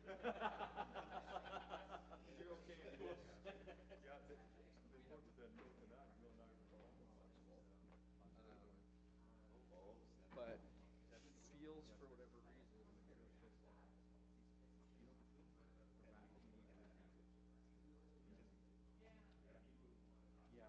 You're okay. Yeah, they put that note to that, you and I were talking about But feels for whatever reason. Yeah.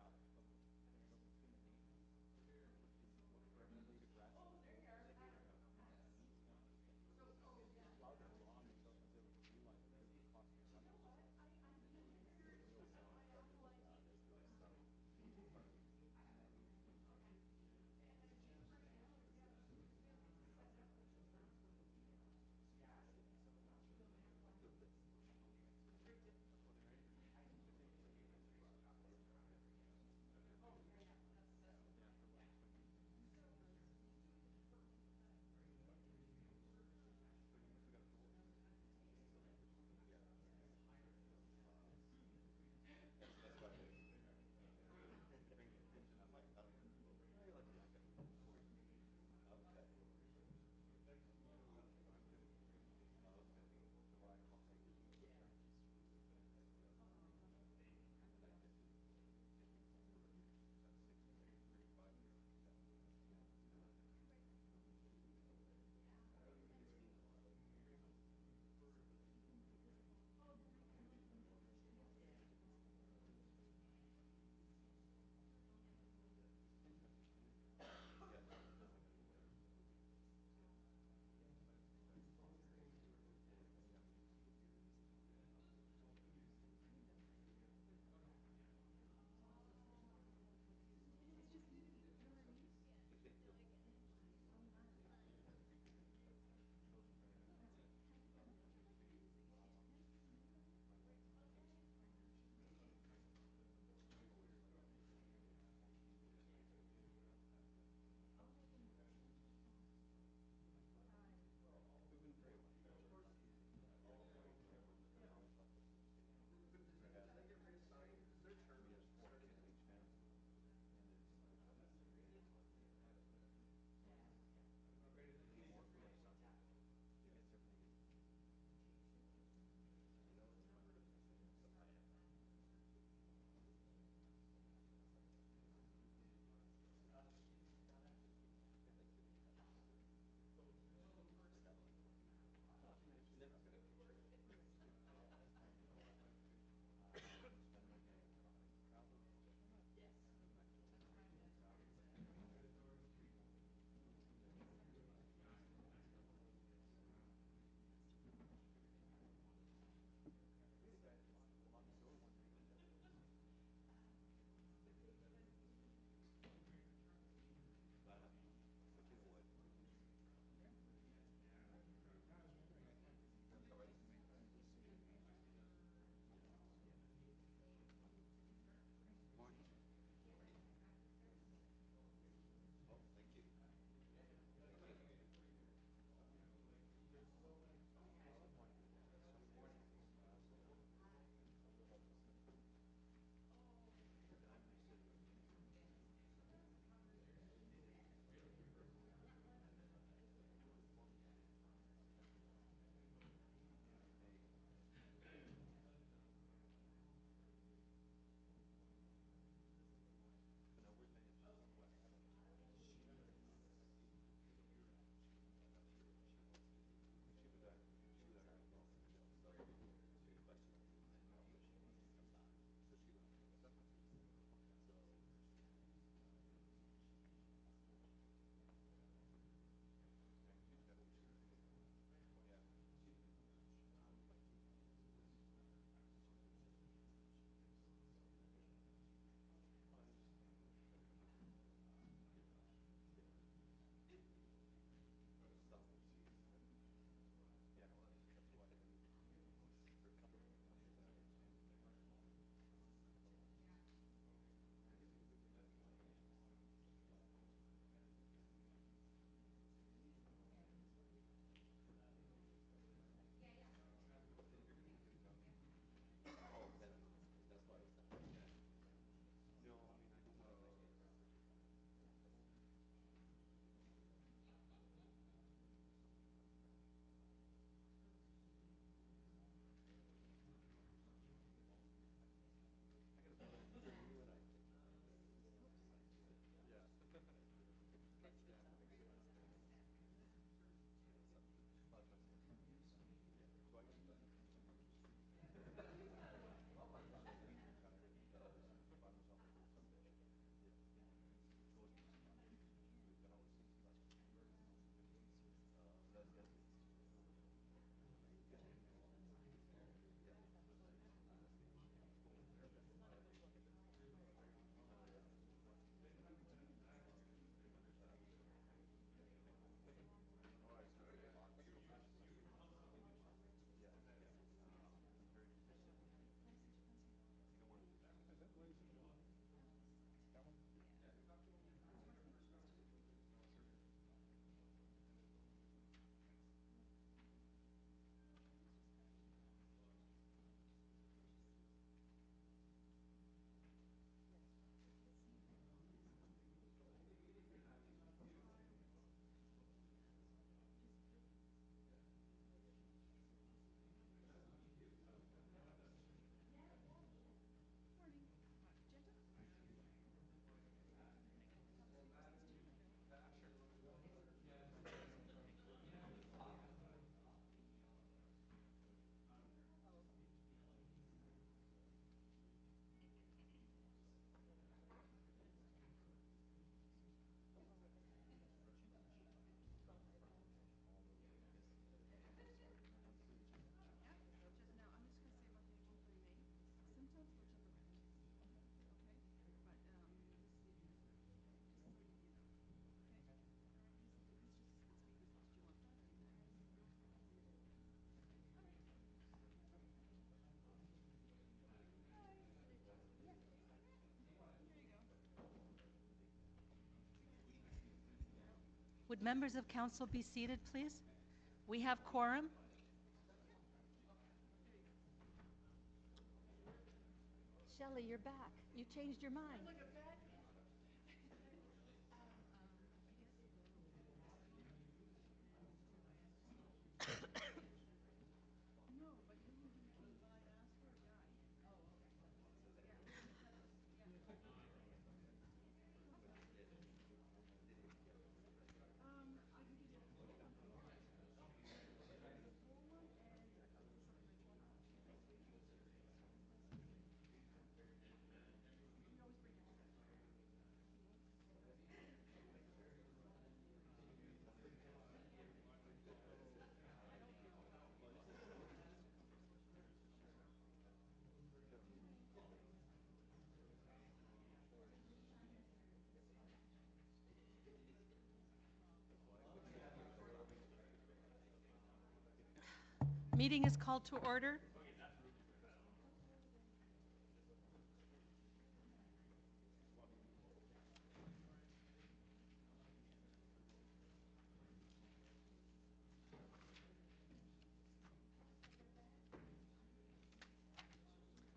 Would members of council be seated, please? We have quorum. Shelley, you're back. You changed your mind. Meeting is called to order.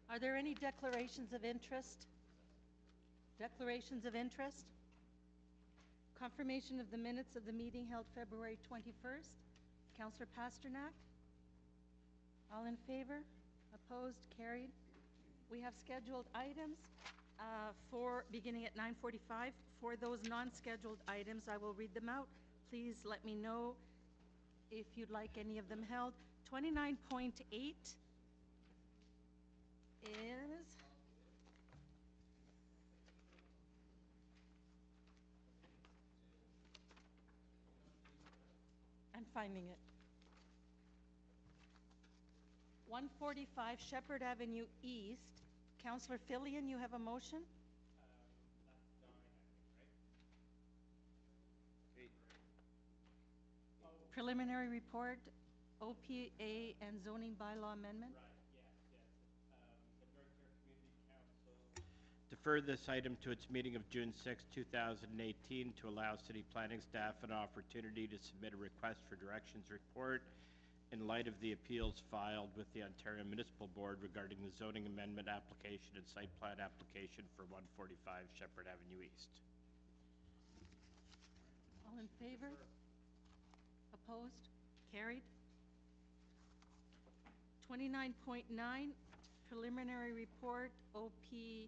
Are there any declarations of interest? Declarations of interest? Confirmation of the minutes of the meeting held February 21st. Councillor Pasternak? All in favor? Opposed? Carried. We have scheduled items for beginning at 9:45. For those non-scheduled items, I will read them out. Please let me know if you'd like any of them held. 29.8 is I'm finding it. 145 Shepherd Avenue East. Councillor Fillion, you have a motion? Preliminary report, OPA and zoning bylaw amendment. Defer this item to its meeting of June 6, 2018 to allow city planning staff an opportunity to submit a request for directions report in light of the appeals filed with the Ontario Municipal Board regarding the zoning amendment application and site plan application for 145 Shepherd Avenue East. All in favor? Opposed? Carried. 29.9 preliminary report, OP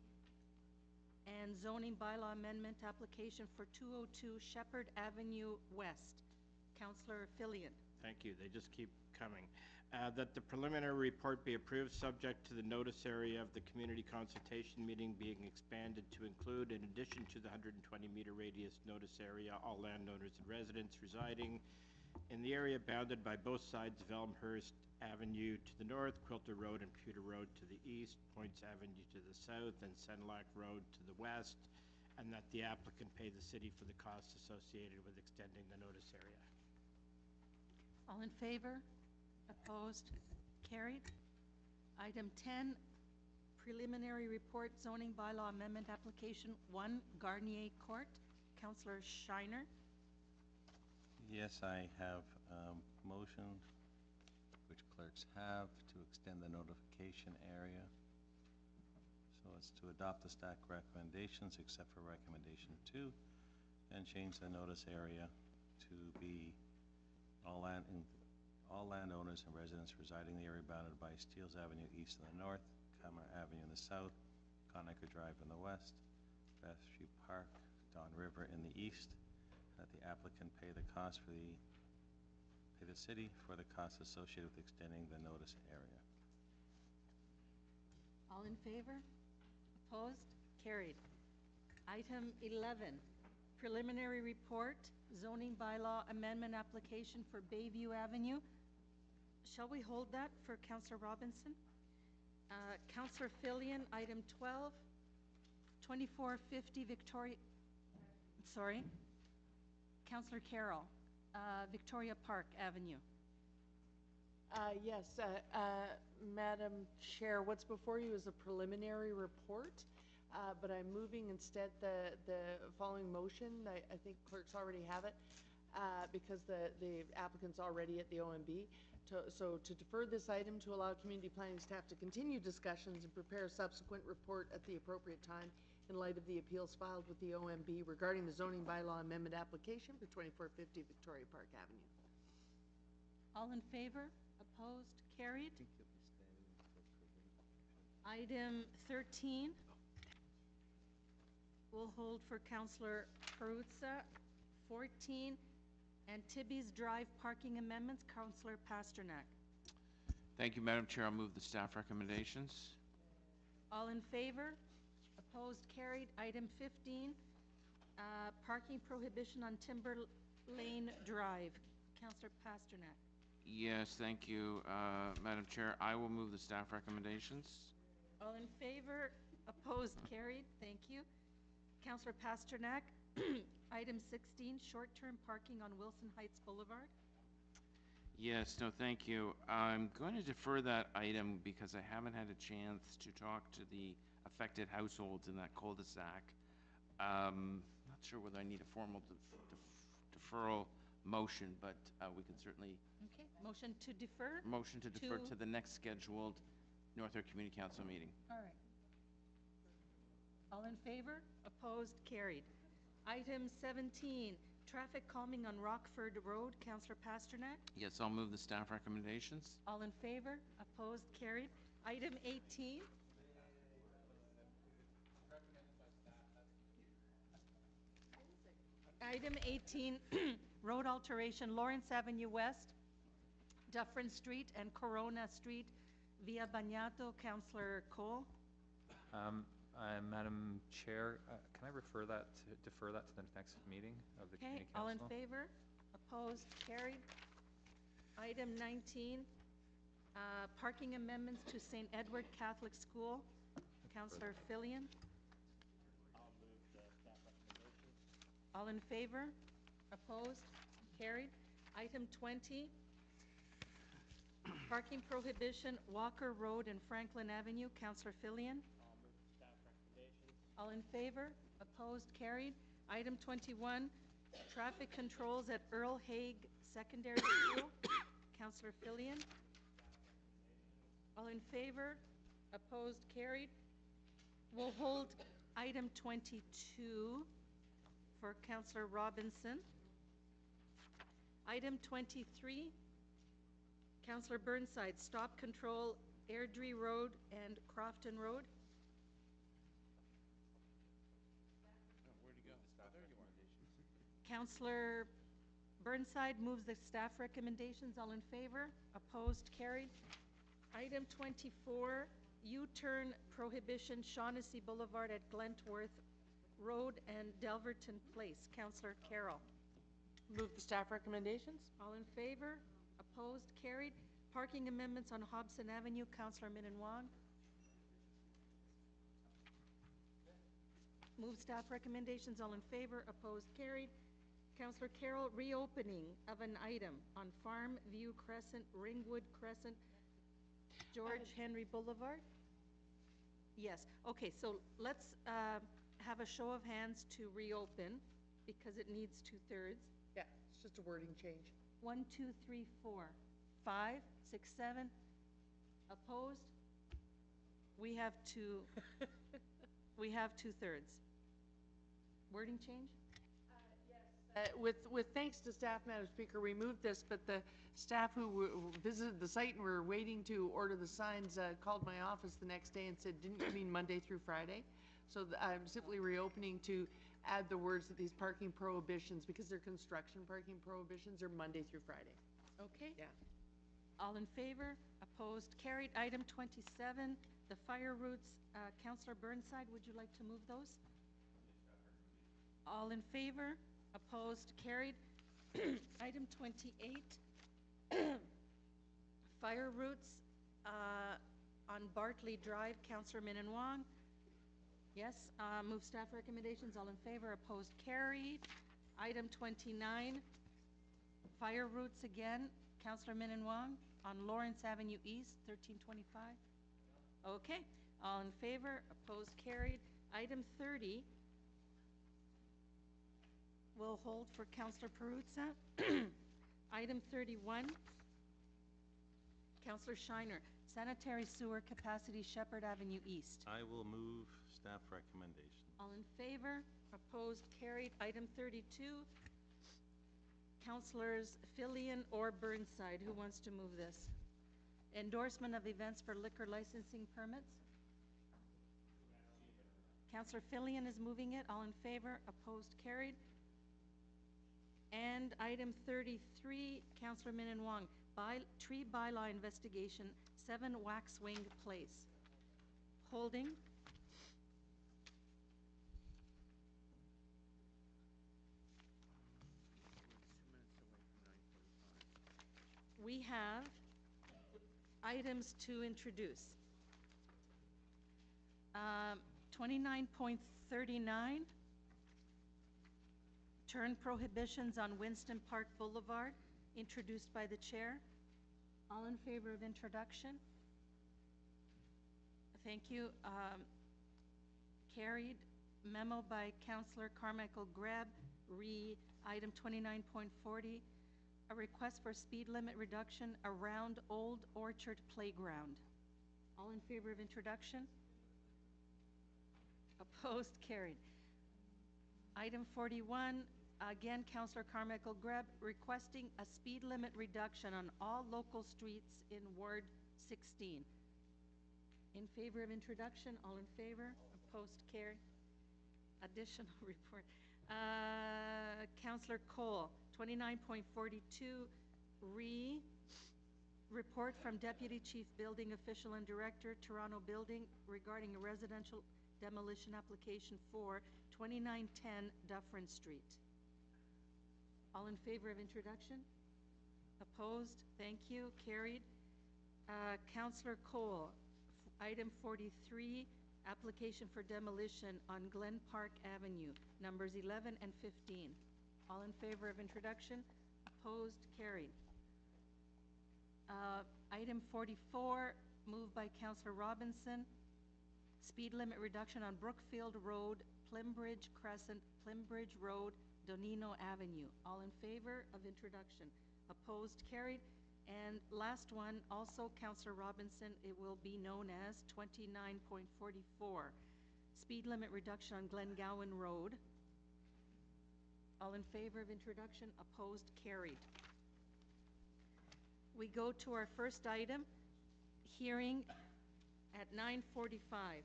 and zoning bylaw amendment application for 202 Shepherd Avenue West. Councillor Fillion. Thank you. They just keep coming. That the preliminary report be approved subject to the notice area of the community consultation meeting being expanded to include, in addition to the 120-meter radius notice area, all landowners and residents residing in the area bounded by both sides of Elmhurst Avenue to the north, Quilter Road and Pewter Road to the east, Points Avenue to the south, and Senlac Road to the west, and that the applicant pay the city for the costs associated with extending the notice area. All in favor? Opposed? Carried. Item 10, preliminary report zoning bylaw amendment application 1, Garnier Court. Councillor Shiner. Yes, I have a motion, which clerks have, to extend the notification area. So it's to adopt the staff recommendations except for recommendation 2 and change the notice area to be all landowners and residents residing in the area bounded by Steeles Avenue east in the north, Kammer Avenue in the south, Conacher Drive in the west, Bethview Park, Don River in the east, that the applicant pay the city for the costs associated with extending the notice area. All in favor? Opposed? Carried. Item 11, preliminary report zoning bylaw amendment application for Bayview Avenue. Shall we hold that for Councillor Robinson? Councillor Fillion, item 12, 2450 Councillor Carroll, Victoria Park Avenue. Yes, Madam Chair, what's before you is a preliminary report, but I'm moving instead the following motion. I think clerks already have it. because the applicant's already at the OMB. So to defer this item to allow community planning staff to continue discussions and prepare a subsequent report at the appropriate time in light of the appeals filed with the OMB regarding the zoning bylaw amendment application for 2450 Victoria Park Avenue. All in favor? Opposed? Carried. Item 13, we'll hold for Councillor Perruzza. 14, Antibes Drive parking amendments, Councillor Pasternak. Thank you, Madam Chair. I'll move the staff recommendations. All in favor? Opposed? Carried. Item 15, parking prohibition on Timber Lane Drive, Councillor Pasternak. Yes, thank you, Madam Chair. I will move the staff recommendations. All in favor? Opposed? Carried. Thank you. Councillor Pasternak. Item 16, short-term parking on Wilson Heights Boulevard. Yes, no, thank you. I'm going to defer that item because I haven't had a chance to talk to the affected households in that cul-de-sac. Not sure whether I need a formal deferral motion, but we can certainly... Okay, motion to defer? Motion to defer to the next scheduled Northwood Community Council meeting. All right. All in favor? Opposed? Carried. Item 17, traffic calming on Rockford Road, Councillor Pasternak. Yes, I'll move the staff recommendations. All in favor? Opposed? Carried. Item 18. Item 18, road alteration, Lawrence Avenue West, Dufferin Street and Corona Street via Banyado, Councillor Cole. Madam Chair, can I defer that to the next meeting of the Okay, Community Council? all in favor? Opposed? Carried. Item 19, parking amendments to St. Edward Catholic School, Councillor Fillion. I'll move the staff recommendations. All in favor? Opposed? Carried. Item 20, parking prohibition, Walker Road and Franklin Avenue, Councillor Fillion. I'll move the staff recommendations. All in favor? Opposed? Carried. Item 21, traffic controls at Earl Haig Secondary School, Councillor Fillion. All in favor? Opposed? Carried. We'll hold item 22 for Councillor Robinson. Item 23, Councillor Burnside, stop control Airdrie Road and Crofton Road. Where'd you go? There you are. Councillor Burnside moves the staff recommendations. All in favor? Opposed? Carried. Item 24, U-turn prohibition, Shaughnessy Boulevard at Glentworth Road and Delverton Place. Councillor Carroll. Move the staff recommendations. All in favor? Opposed? Carried. Parking amendments on Hobson Avenue. Councillor Minnan-Wong. Move staff recommendations. All in favor? Opposed? Carried. Councillor Carroll, reopening of an item on Farm View Crescent, Ringwood Crescent, George Henry Boulevard. Yes. Okay, so let's have a show of hands to reopen because it needs 2/3. Yeah, it's just a wording change. 1, 2, 3, 4, 5, 6, 7. Opposed? We have two. We have 2/3. Wording change? With thanks to staff, Madam Speaker, we moved this, but the staff who visited the site and were waiting to order the signs called my office the next day and said, didn't you mean Monday through Friday? So I'm simply reopening to add the words that these parking prohibitions, because they're construction parking prohibitions, are Monday through Friday. Okay. Yeah. All in favor? Opposed? Carried. Item 27, the fire routes. Councillor Burnside, would you like to move those? All in favor? Opposed? Carried. Item 28, fire routes on Bartley Drive. Councillor Minnan-Wong. Yes. Move staff recommendations. All in favor? Opposed? Carried. Item 29, fire routes again. Councillor Minnan-Wong on Lawrence Avenue East, 1325. Okay. All in favor? Opposed? Carried. Item 30, we'll hold for Councillor Perruzza. Item 31, Councillor Shiner, sanitary sewer capacity Shepherd Avenue East. I will move staff recommendations. All in favor? Opposed? Carried. Item 32, Councillors Fillion or Burnside. Who wants to move this? Endorsement of events for liquor licensing permits. Councillor Fillion is moving it. All in favor? Opposed? Carried. And item 33, Councillor Min Wong, tree bylaw investigation, 7 Waxwing Place. Holding. We have items to introduce. 29.39, turn prohibitions on Winston Park Boulevard, introduced by the chair. All in favor of introduction? Thank you. Carried. Memo by Councillor Carmichael Greb, item 29.40, a request for speed limit reduction around Old Orchard Playground. All in favor of introduction? Opposed? Carried. Item 41, again, Councillor Carmichael Greb, requesting a speed limit reduction on all local streets in Ward 16. In favor of introduction? All in favor? Opposed? Carried. Additional report. Councillor Cole, 29.42, report from Deputy Chief Building Official and Director, Toronto Building, regarding a residential demolition application for 2910 Dufferin Street. All in favor of introduction? Opposed? Thank you. Carried. Councillor Cole, item 43, application for demolition on Glen Park Avenue, numbers 11 and 15. All in favor of introduction? Opposed? Carried. Item 44, moved by Councillor Robinson, speed limit reduction on Brookfield Road, Plimbridge Crescent, Plimbridge Road, Donino Avenue. All in favor of introduction? Opposed? Carried. And last one, also Councillor Robinson, it will be known as 29.44, speed limit reduction on Glengowan Road. All in favor of introduction? Opposed? Carried. We go to our first item, hearing at 9:45.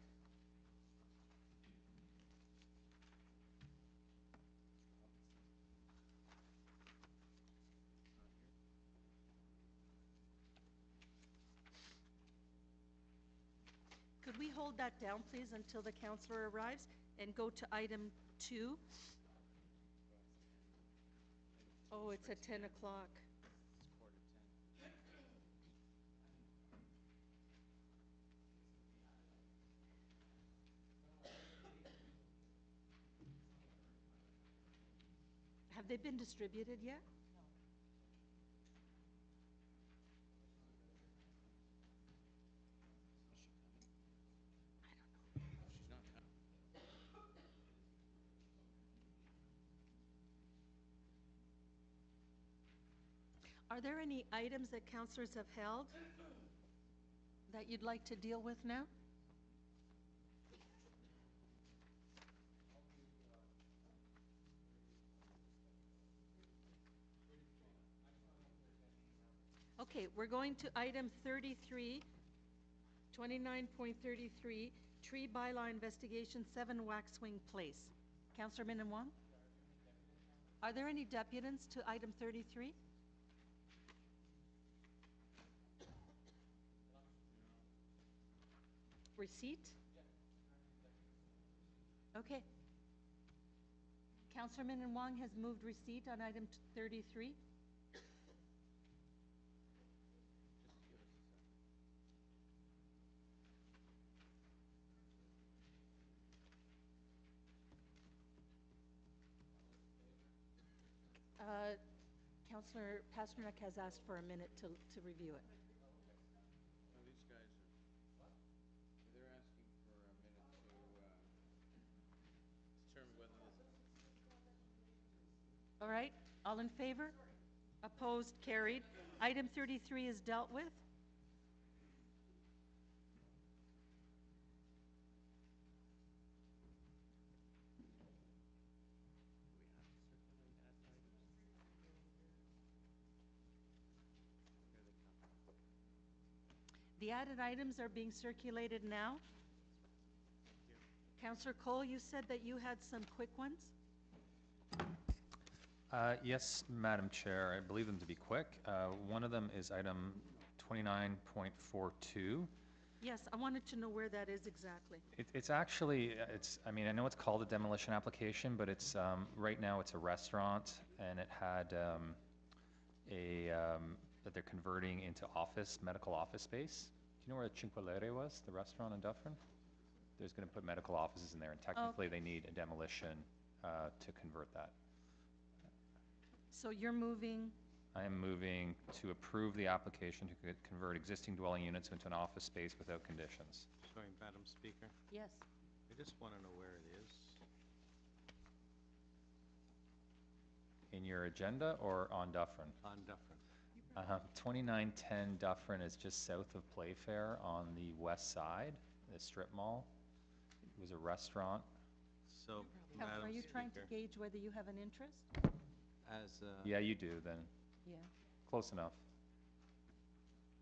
Could we hold that down, please, until the councillor arrives, and go to item 2? Oh, it's at 10 o'clock. Have they been distributed yet? Are there any items that councillors have held that you'd like to deal with now? Okay, we're going to item 33, 29.33, tree bylaw investigation, 7 Waxwing Place. Councillor Min Wong? Are there any deputants to item 33? Receipt? Okay. Councillor Min Wong has moved receipt on item 33. Councillor Pasternak has asked for a minute to review it. Well, these guys are, they're asking for a minute to determine whether this... All right, all in favor? Opposed, carried. Item 33 is dealt with. The added items are being circulated now. Councillor Cole, you said that you had some quick ones? Yes, Madam Chair, I believe them to be quick. One of them is item 29.42. Yes, I wanted to know where that is exactly. It's actually, I mean, I know it's called a demolition application, but it's, right now it's a restaurant, and it had that they're converting into office, medical office space. Do you know where Cinquelere was, the restaurant in Dufferin? There's going to put medical offices in there, and technically they need a demolition to convert that. So you're moving, I am moving to approve the application to convert existing dwelling units into an office space without conditions. Sorry, Madam Speaker, yes. I just want to know where it is. In your agenda or on Dufferin? On Dufferin. 2910 Dufferin is just south of Playfair on the west side, the strip mall. It was a restaurant. So, Councillor, Madam are you trying to Speaker, gauge whether you have an interest? as, Yeah, you do then. Yeah. Close enough.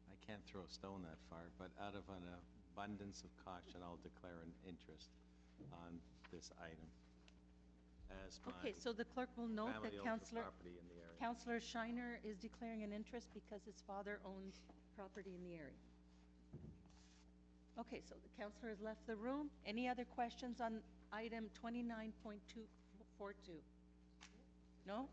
I can't throw a stone that far, but out of an abundance of caution, I'll declare an interest on this item. As my Okay, so the clerk will note family that owns the property in the area. Councillor Shiner is declaring an interest because his father owns property in the area. Okay, so the councillor has left the room. Any other questions on item 29.242? No?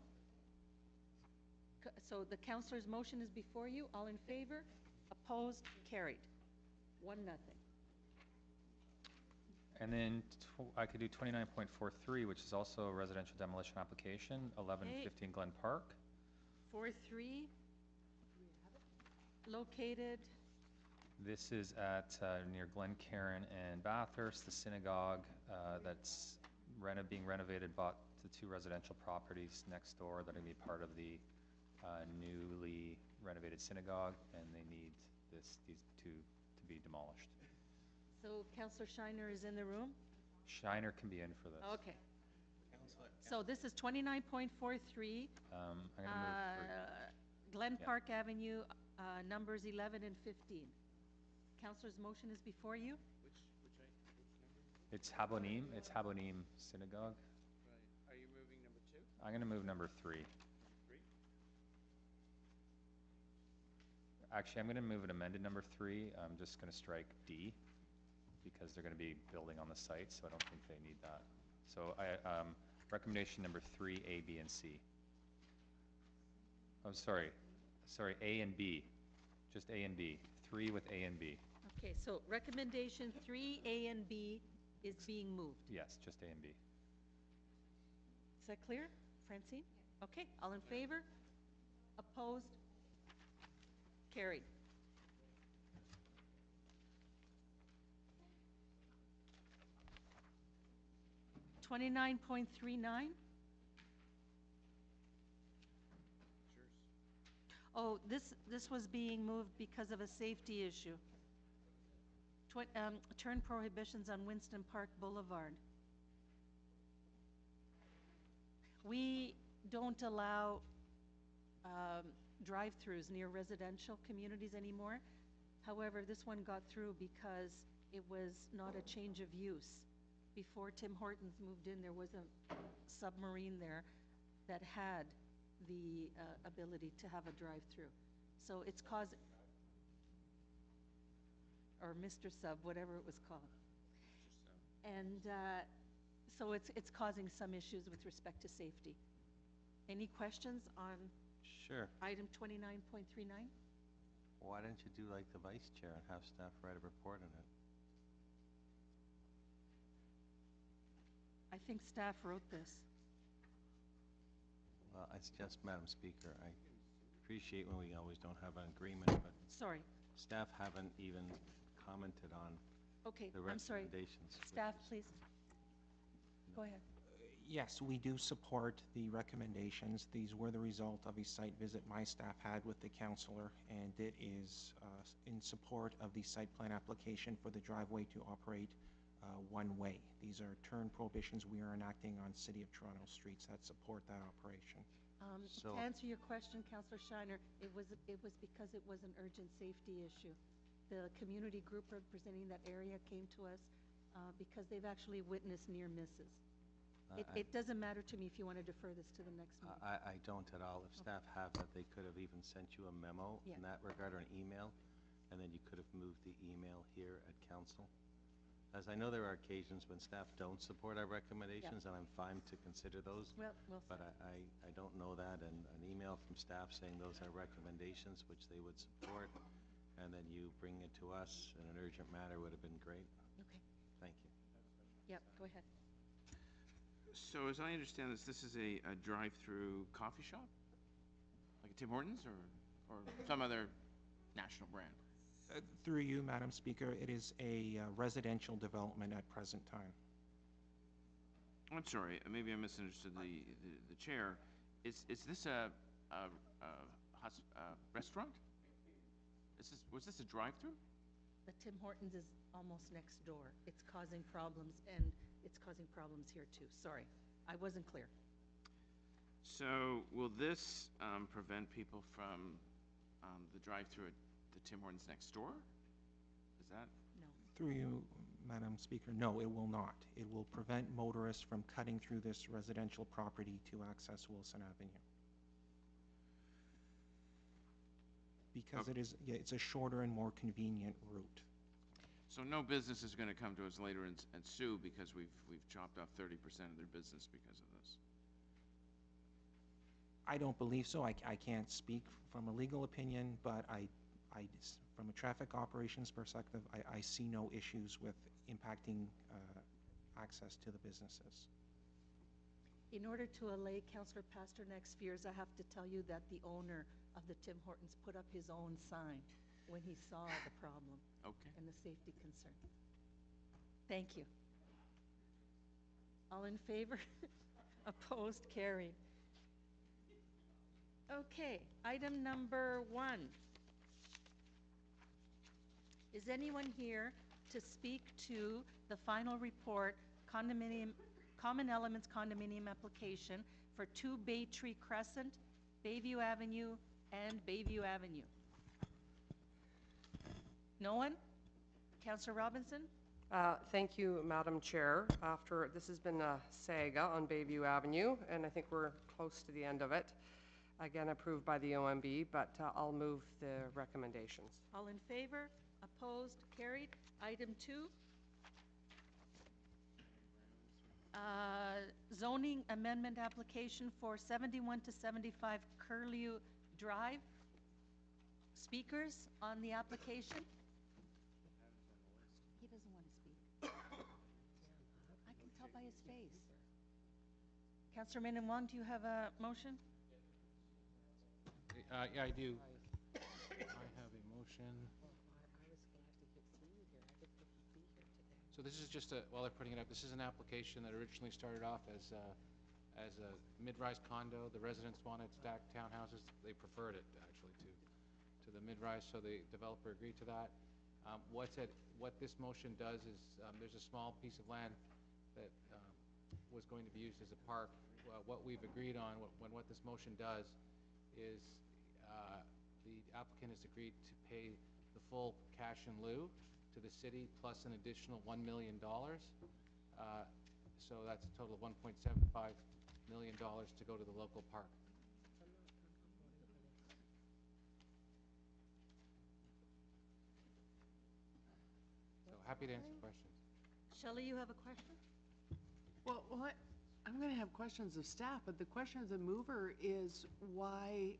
So the councillor's motion is before you. All in favor? Opposed? Carried. 1-0. And then I could do 29.43, which is also a residential demolition application, 1115 Glen Park. 4-3. Located, This is at near Glencairn and Bathurst, the synagogue that's being renovated, bought the 2 residential properties next door that are going to be part of the newly renovated synagogue, and they need these 2 to be demolished. so Councillor Shiner is in the room? Shiner can be in for this. Okay. So this is 29.43, I'm going to move Glen Yeah. Park Avenue, numbers 11 and 15. Councillor's motion is before you? It's Habonim Synagogue. Right. Are you moving number 2? I'm going to move number 3. Actually, I'm going to move an amended number 3. I'm just going to strike D because they're going to be building on the site, so I don't think they need that. So recommendation number 3, A, B, and C. Oh, sorry, A and B, just A and B, 3 with A and B. Okay, so recommendation 3A and B is being moved. Yes, just A and B. Is that clear, Francine? Okay, all in favor? Opposed? Carried. $29.39. Oh, this was being moved because of a safety issue. Turn prohibitions on Winston Park Boulevard. We don't allow drive-throughs near residential communities anymore. However, this one got through because it was not a change of use. Before Tim Hortons moved in, there was a submarine there that had the ability to have a drive-through. So it's caused, or Mr. Sub, whatever it was called. And so it's causing some issues with respect to safety. Any questions on Sure. item 29.39? Why don't you do like the vice chair and have staff write a report on it? I think staff wrote this. Well, it's just, Madam Speaker, I appreciate when we always don't have an agreement, but Sorry. staff haven't even commented on Okay, the I'm sorry. recommendations. Staff, please. Go ahead. Yes, we do support the recommendations. These were the result of a site visit my staff had with the councillor, and it is in support of the site plan application for the driveway to operate one way. These are turn prohibitions we are enacting on City of Toronto streets that support that operation. To answer your question, Councillor Shiner, it was because it was an urgent safety issue. The community group representing that area came to us because they've actually witnessed near misses. It doesn't matter to me if you want to defer this to the next meeting. I don't at all. If staff have that, they could have even sent you a memo in Yeah. that regard, or an email, and then you could have moved the email here at council. As I know there are occasions when staff don't support our recommendations, and I'm fine to consider those. Well But said. I don't know that, and an email from staff saying those are recommendations which they would support, and then you bring it to us in an urgent matter would have been great. Okay. Thank you. Yep, go ahead. So as I understand this, this is a drive-through coffee shop? Like a Tim Hortons or some other national brand? Through you, Madam Speaker, it is a residential development at present time. I'm sorry, maybe I misunderstood the chair. Is this a restaurant? Was this a drive-through? The Tim Hortons is almost next door. It's causing problems, and it's causing problems here too. Sorry, I wasn't clear. So will this prevent people from the drive-through at the Tim Hortons next door? Is that? No. Through you, Madam Speaker, no, it will not. It will prevent motorists from cutting through this residential property to access Wilson Avenue. Because Okay. it's a shorter and more convenient route. So no business is going to come to us later and sue because we've chopped off 30% of their business because of this? I don't believe so. I can't speak from a legal opinion, but from a traffic operations perspective, I see no issues with impacting access to the businesses. In order to allay Councillor Pasternak's fears, I have to tell you that the owner of the Tim Hortons put up his own sign when he saw the problem. Okay. And the safety concern. Thank you. All in favor? Opposed? Carried. Okay, item number 1. Is anyone here to speak to the final report condominium, Common Elements condominium application for 2 Bay Tree Crescent, Bayview Avenue, and Bayview Avenue? No one? Councillor Robinson? Thank you, Madam Chair. This has been a saga on Bayview Avenue, and I think we're close to the end of it. Again, approved by the OMB, but I'll move the recommendations. All in favor? Opposed? Carried. Item 2. Zoning amendment application for 71 to 75 Curlew Drive. Speakers on the application? He doesn't want to speak. I can tell by his face. Councillor Minnan-Wong, do you have a motion? Yeah, I do. I have a motion. So this is just while they're putting it up, this is an application that originally started off as a mid-rise condo. The residents wanted stacked townhouses. They preferred it, actually, to the mid-rise, so the developer agreed to that. What this motion does is, there's a small piece of land that was going to be used as a park. What we've agreed on, what this motion does, is the applicant has agreed to pay the full cash in lieu to the city plus an additional $1 million. So that's a total of $1.75 million to go to the local park. So happy to answer questions. Shelley, you have a question? Well, I'm going to have questions of staff, but the question of the mover is why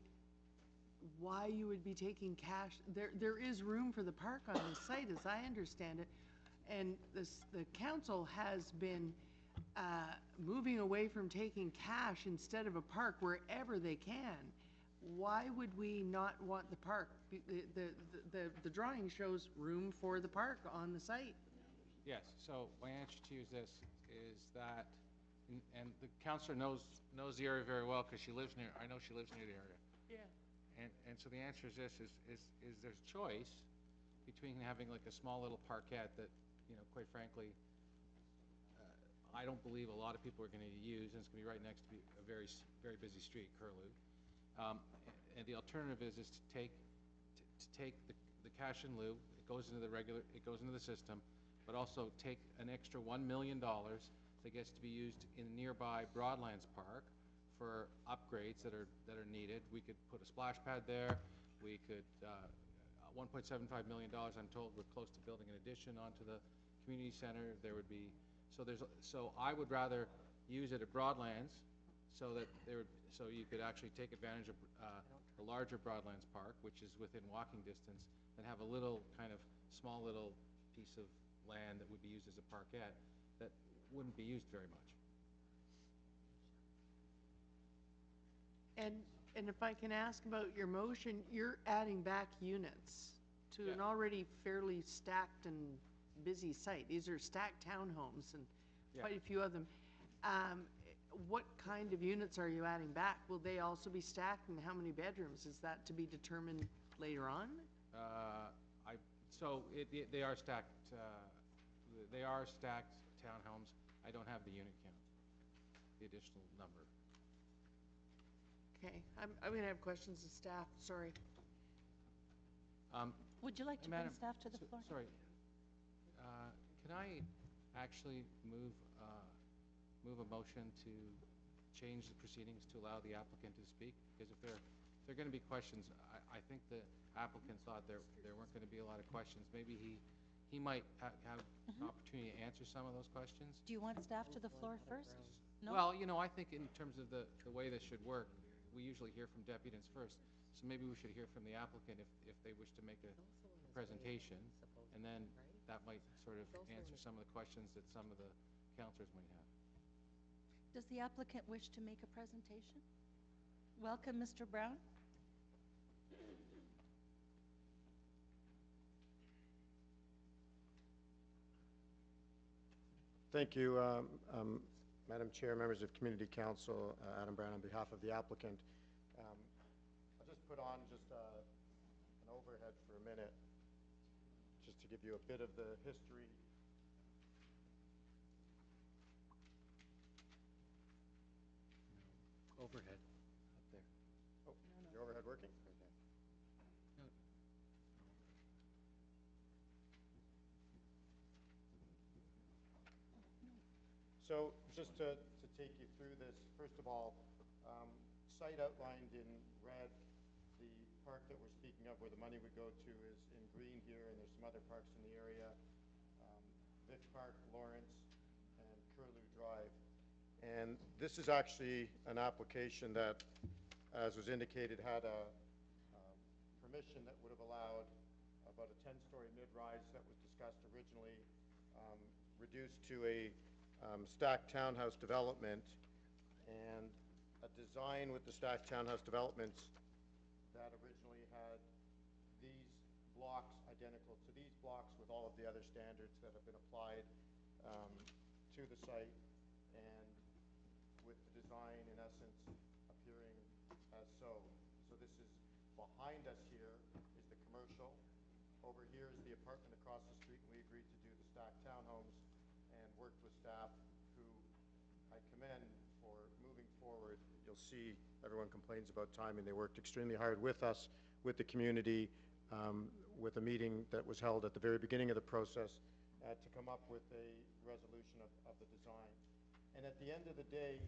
you would be taking cash. There is room for the park on the site, as I understand it, and the council has been moving away from taking cash instead of a park wherever they can. Why would we not want the park? The drawing shows room for the park on the site. Yes, so my answer to you is this, is that and the counselor knows the area very well, because she lives near, I know she lives near the area. Yeah. And so the answer is this, is there's choice between having like a small little parkette that, quite frankly, I don't believe a lot of people are gonna use, and it's gonna be right next to a very, very busy street, Curlew. And the alternative is to take the cash in lieu, it goes into the system, but also take an extra $1 million that gets to be used in nearby Broadlands Park for upgrades that are needed. We could put a splash pad there, we could, $1.75 million, I'm told, we're close to building an addition onto the community center. There would be, so I would rather use it at Broadlands, so you could actually take advantage of the larger Broadlands Park, which is within walking distance, and have a little kind of small little piece of land that would be used as a parkette that wouldn't be used very much. And if I can ask about your motion, you're adding back units to an Yeah. already fairly stacked and busy site. These are stacked townhomes and Yeah. quite a few of them. What kind of units are you adding back? Will they also be stacked, and how many bedrooms? Is that to be determined later on? They are stacked, townhomes. I don't have the unit count, the additional number. Okay, I'm gonna have questions of staff, sorry. Would you like to bring Madam, staff to the floor? Sorry. Can I actually move a motion to change the proceedings to allow the applicant to speak? Because if there are going to be questions, I think the applicant thought there weren't going to be a lot of questions. Maybe he might have an opportunity to answer some of those questions. Do you want staff to the floor first? No? Well, I think in terms of the way this should work, we usually hear from deputants first. So maybe we should hear from the applicant if they wish to make a presentation, and then that might sort of answer some of the questions that some of the counselors might have. Does the applicant wish to make a presentation? Welcome, Mr. Brown. Thank you, Madam Chair, members of Community Council, Adam Brown on behalf of the applicant. I'll just put on an overhead for a minute, just to give you a bit of the history. Overhead, up there. Oh, your overhead working? No. So just to take you through this, first of all, site outlined in red, the park that we're speaking of where the money would go to is in green here, and there's some other parks in the area, Vic Park, Lawrence, and Curlew Drive. And this is actually an application that, as was indicated, had a permission that would have allowed about a 10-story mid-rise that was discussed originally, reduced to a stacked townhouse development, and a design with the stacked townhouse developments that originally had these blocks identical to these blocks with all of the other standards that have been applied to the site, and with the design in essence appearing as so. So this is behind us here is the commercial. Over here is the apartment across the street, and we agreed to do the stacked townhomes and worked with staff who I commend for moving forward. You'll see everyone complains about timing. They worked extremely hard with us, with the community, with a meeting that was held at the very beginning of the process to come up with a resolution of the design. And at the end of the day,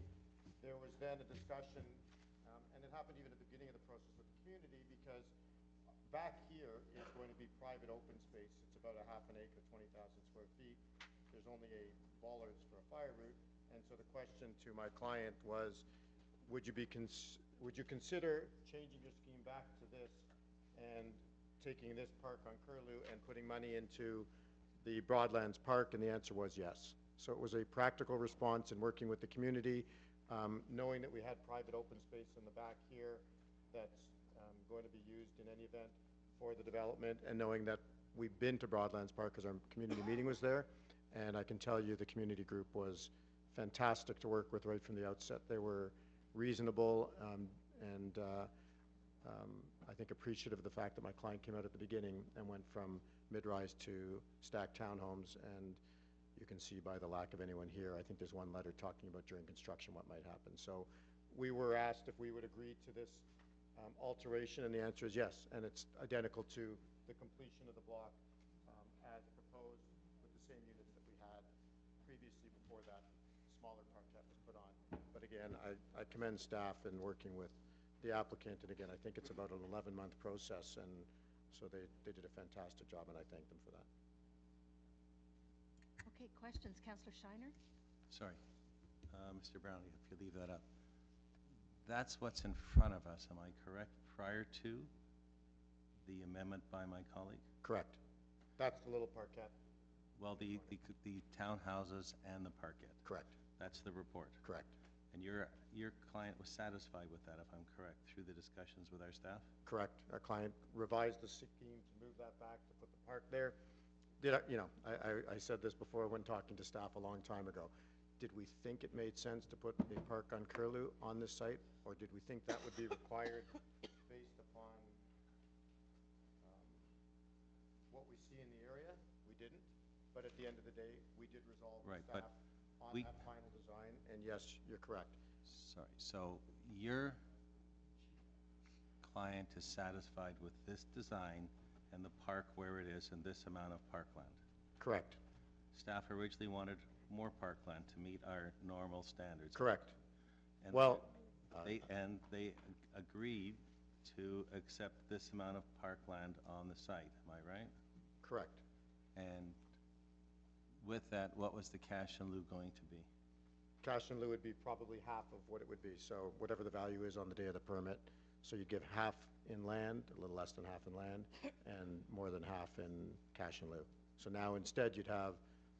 there was then a discussion, and it happened even at the beginning of the process with the community, because back here is going to be private open space. It's about a half an acre, 20,000 square feet. There's only a bollards for a fire route. And so the question to my client was, would you consider changing your scheme back to this and taking this park on Curlew and putting money into the Broadlands Park? And the answer was yes. So it was a practical response in working with the community, knowing that we had private open space in the back here that's going to be used in any event for the development, and knowing that we've been to Broadlands Park because our community meeting was there, and I can tell you the community group was fantastic to work with right from the outset. They were reasonable, and I think appreciative of the fact that my client came out at the beginning and went from mid-rise to stacked townhomes, and you can see by the lack of anyone here, I think there's one letter talking about during construction what might happen. So we were asked if we would agree to this alteration, and the answer is yes, and it's identical to the completion of the block as proposed with the same units that we had previously before that smaller parkette was put on. But again, I commend staff in working with the applicant, and again, I think it's about an 11-month process, and so they did a fantastic job, and I thank them for that. Okay, questions, Councillor Shiner? Sorry, Mr. Brown, if you leave that up. That's what's in front of us, am I correct, prior to the amendment by my colleague? Correct. That's the little parkette. Well, the townhouses and the parkette. Correct. That's the report. Correct. And your client was satisfied with that, if I'm correct, through the discussions with our staff? Correct. Our client revised the scheme to move that back, to put the park there. I said this before when talking to staff a long time ago. Did we think it made sense to put a park on Curlew on this site, or did we think that would be required based upon what we see in the area? We didn't, but at the end of the day, we did resolve with staff on that final design, and yes, you're correct. Sorry, so your client is satisfied with this design and the park where it is and this amount of parkland? Correct. Staff originally wanted more parkland to meet our normal standards. Correct. And Well, they agreed to accept this amount of parkland on the site, am I right? correct. And with that, what was the cash in lieu going to be? Cash in lieu would be probably half of what it would be, so whatever the value is on the day of the permit. So you'd give half in land, a little less than half in land, and more than half in cash in lieu. So now instead, you'd have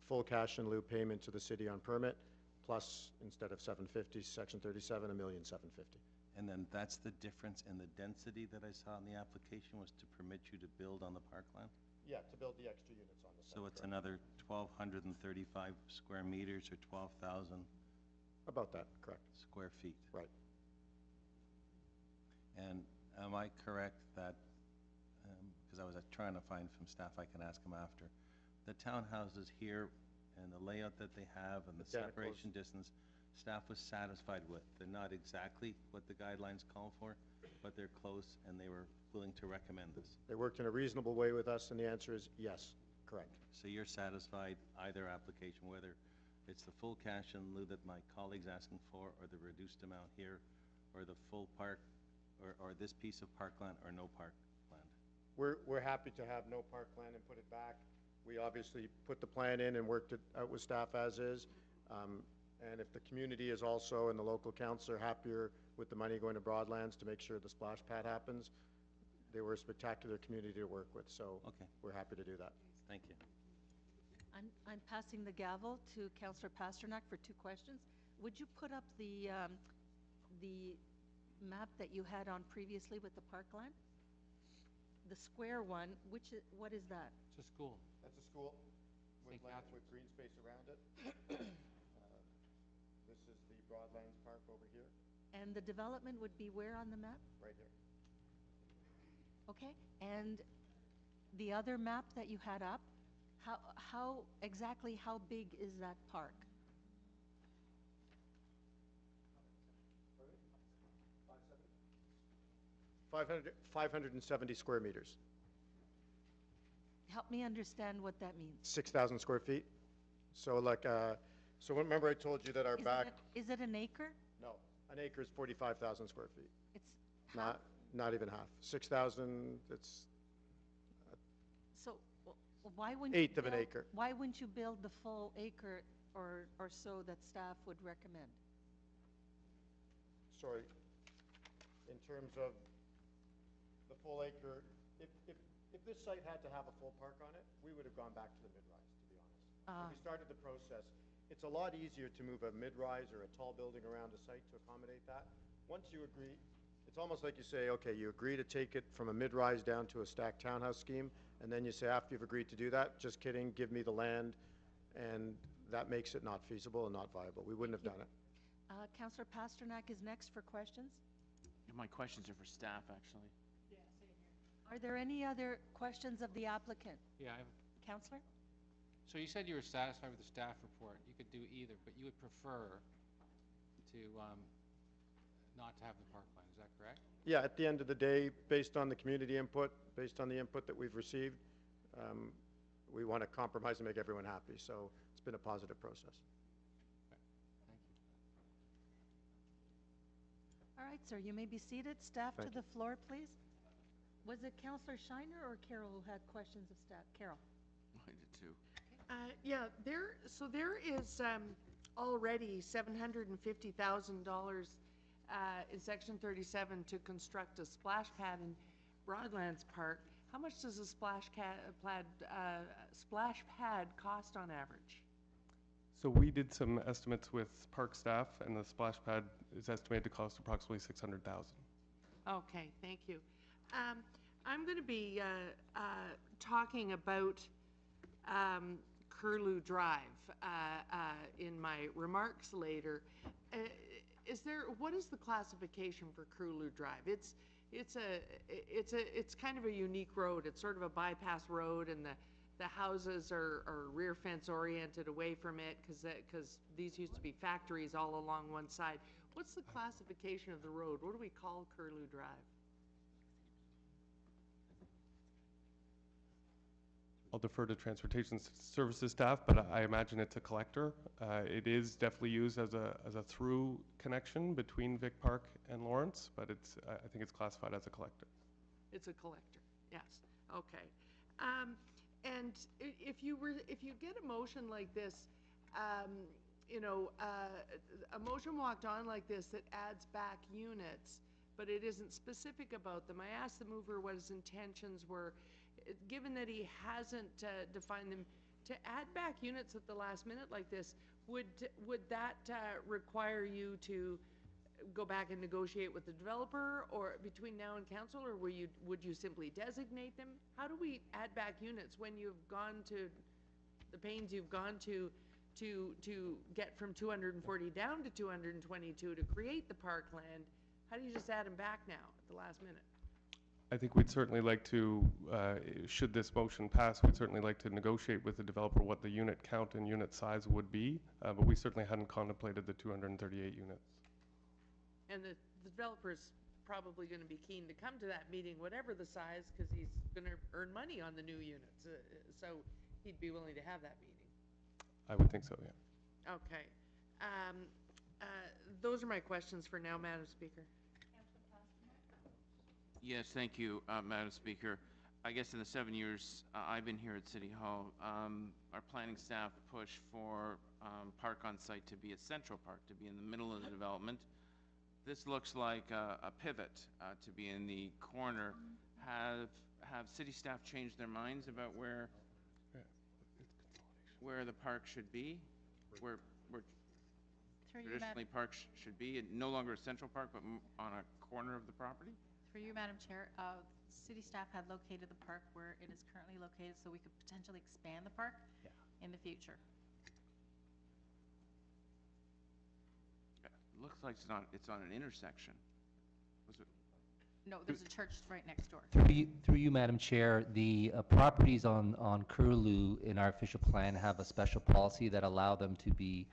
full cash in lieu payment to the city on permit, plus, instead of 750, section 37, $1,750,000. And then that's the difference in the density that I saw in the application was to permit you to build on the parkland? Yeah, to build the extra units on the site. So it's correct. another 1,235 square meters or 12,000 About that, correct. square feet? Right. And am I correct that, because I was trying to find from staff, I can ask them after, the townhouses here and the layout that they have and the Identical. separation distance, staff was satisfied with? They're not exactly what the guidelines call for, but they're close and they were willing to recommend this. They worked in a reasonable way with us, and the answer is yes, correct. So you're satisfied either application, whether it's the full cash in lieu that my colleague's asking for, or the reduced amount here, or the full park, or this piece of parkland, or no parkland? We're happy to have no parkland and put it back. We obviously put the plan in and worked it out with staff as is. And if the community is also, and the local council are happier with the money going to Broadlands to make sure the splash pad happens, they were a spectacular community to work with, so Okay. we're happy to do that. Thank you. I'm passing the gavel to Councillor Pasternak for 2 questions. Would you put up the map that you had on previously with the parkland? The square one, what is that? It's a school. That's a school with St. land, Catharines. with green space around it. This is the Broadlands Park over here, And the development would be where on the map? right here. Okay, and the other map that you had up, exactly how big is that park? 570 square meters, Help me understand what that means. 6,000 square feet. So like, so remember I told you that our back, Is it an acre? no, an acre is 45,000 square feet. It's half, Not even half. 6,000, it's so why wouldn't? eighth of an acre. Why wouldn't you build the full acre or so that staff would recommend? Sorry, in terms of the full acre, if this site had to have a full park on it, we would have gone back to the mid-rise, to be honest. When we started the process, it's a lot easier to move a mid-rise or a tall building around a site to accommodate that. Once you agree, it's almost like you say, okay, you agree to take it from a mid-rise down to a stacked townhouse scheme, and then you say, after you've agreed to do that, just kidding, give me the land and that makes it not feasible and not viable. We wouldn't have done it. Councillor Pasternak is next for questions. My questions are for staff, actually. Are there any other questions of the applicant? Yeah, Councillor? so you said you were satisfied with the staff report. You could do either, but you would prefer to, not to have the park plan, is that correct? Yeah, at the end of the day, based on the community input, based on the input that we've received, we want to compromise and make everyone happy. So it's been a positive process. Thank you. All right, sir, you may be seated. Staff to Thank the floor, please. Was it Councillor Shiner or Carol who had questions of staff? Carol? I did too. Yeah, there is already $750,000 in Section 37 to construct a splash pad in Broadlands Park. How much does a splash pad cost on average? So we did some estimates with park staff, and the splash pad is estimated to cost approximately $600,000. Okay, thank you. I'm going to be talking about Curlew Drive in my remarks later. What is the classification for Curlew Drive? It's kind of a unique road. It's sort of a bypass road, and the houses are rear fence oriented away from it because these used to be factories all along one side. What's the classification of the road? What do we call Curlew Drive? I'll defer to Transportation Services staff, but I imagine it's a collector. It is definitely used as a through connection between Vic Park and Lawrence, but I think it's classified as a collector. It's a collector, yes, okay. And if you get a motion like this, a motion walked on like this that adds back units, but it isn't specific about them. I asked the mover what his intentions were. Given that he hasn't defined them, to add back units at the last minute like this, would that require you to go back and negotiate with the developer or between now and council, or would you simply designate them? How do we add back units when you've gone to the pains you've gone to get from 240 down to 222 to create the parkland? How do you just add them back now at the last minute? I think we'd certainly like to, should this motion pass, we'd certainly like to negotiate with the developer what the unit count and unit size would be, but we certainly hadn't contemplated the 238 units. And the developer's probably going to be keen to come to that meeting, whatever the size, because he's going to earn money on the new units. So he'd be willing to have that meeting. I would think so, yeah. Okay. Those are my questions for now, Madam Speaker. Yes, thank you, Madam Speaker. I guess in the 7 years I've been here at City Hall, our planning staff pushed for park on site to be a central park, to be in the middle of the development. This looks like a pivot to be in the corner. Have city staff changed their minds about where the park should be? Where traditionally parks should be? No longer a central park, but on a corner of the property? For you, Madam Chair, city staff had located the park where it is currently located, so we could potentially expand the park in the future. It looks like it's on an intersection. Was it? No, there's a church right next door. Through you, Madam Chair, the properties on Curlew in our official plan have a special policy that allow them to be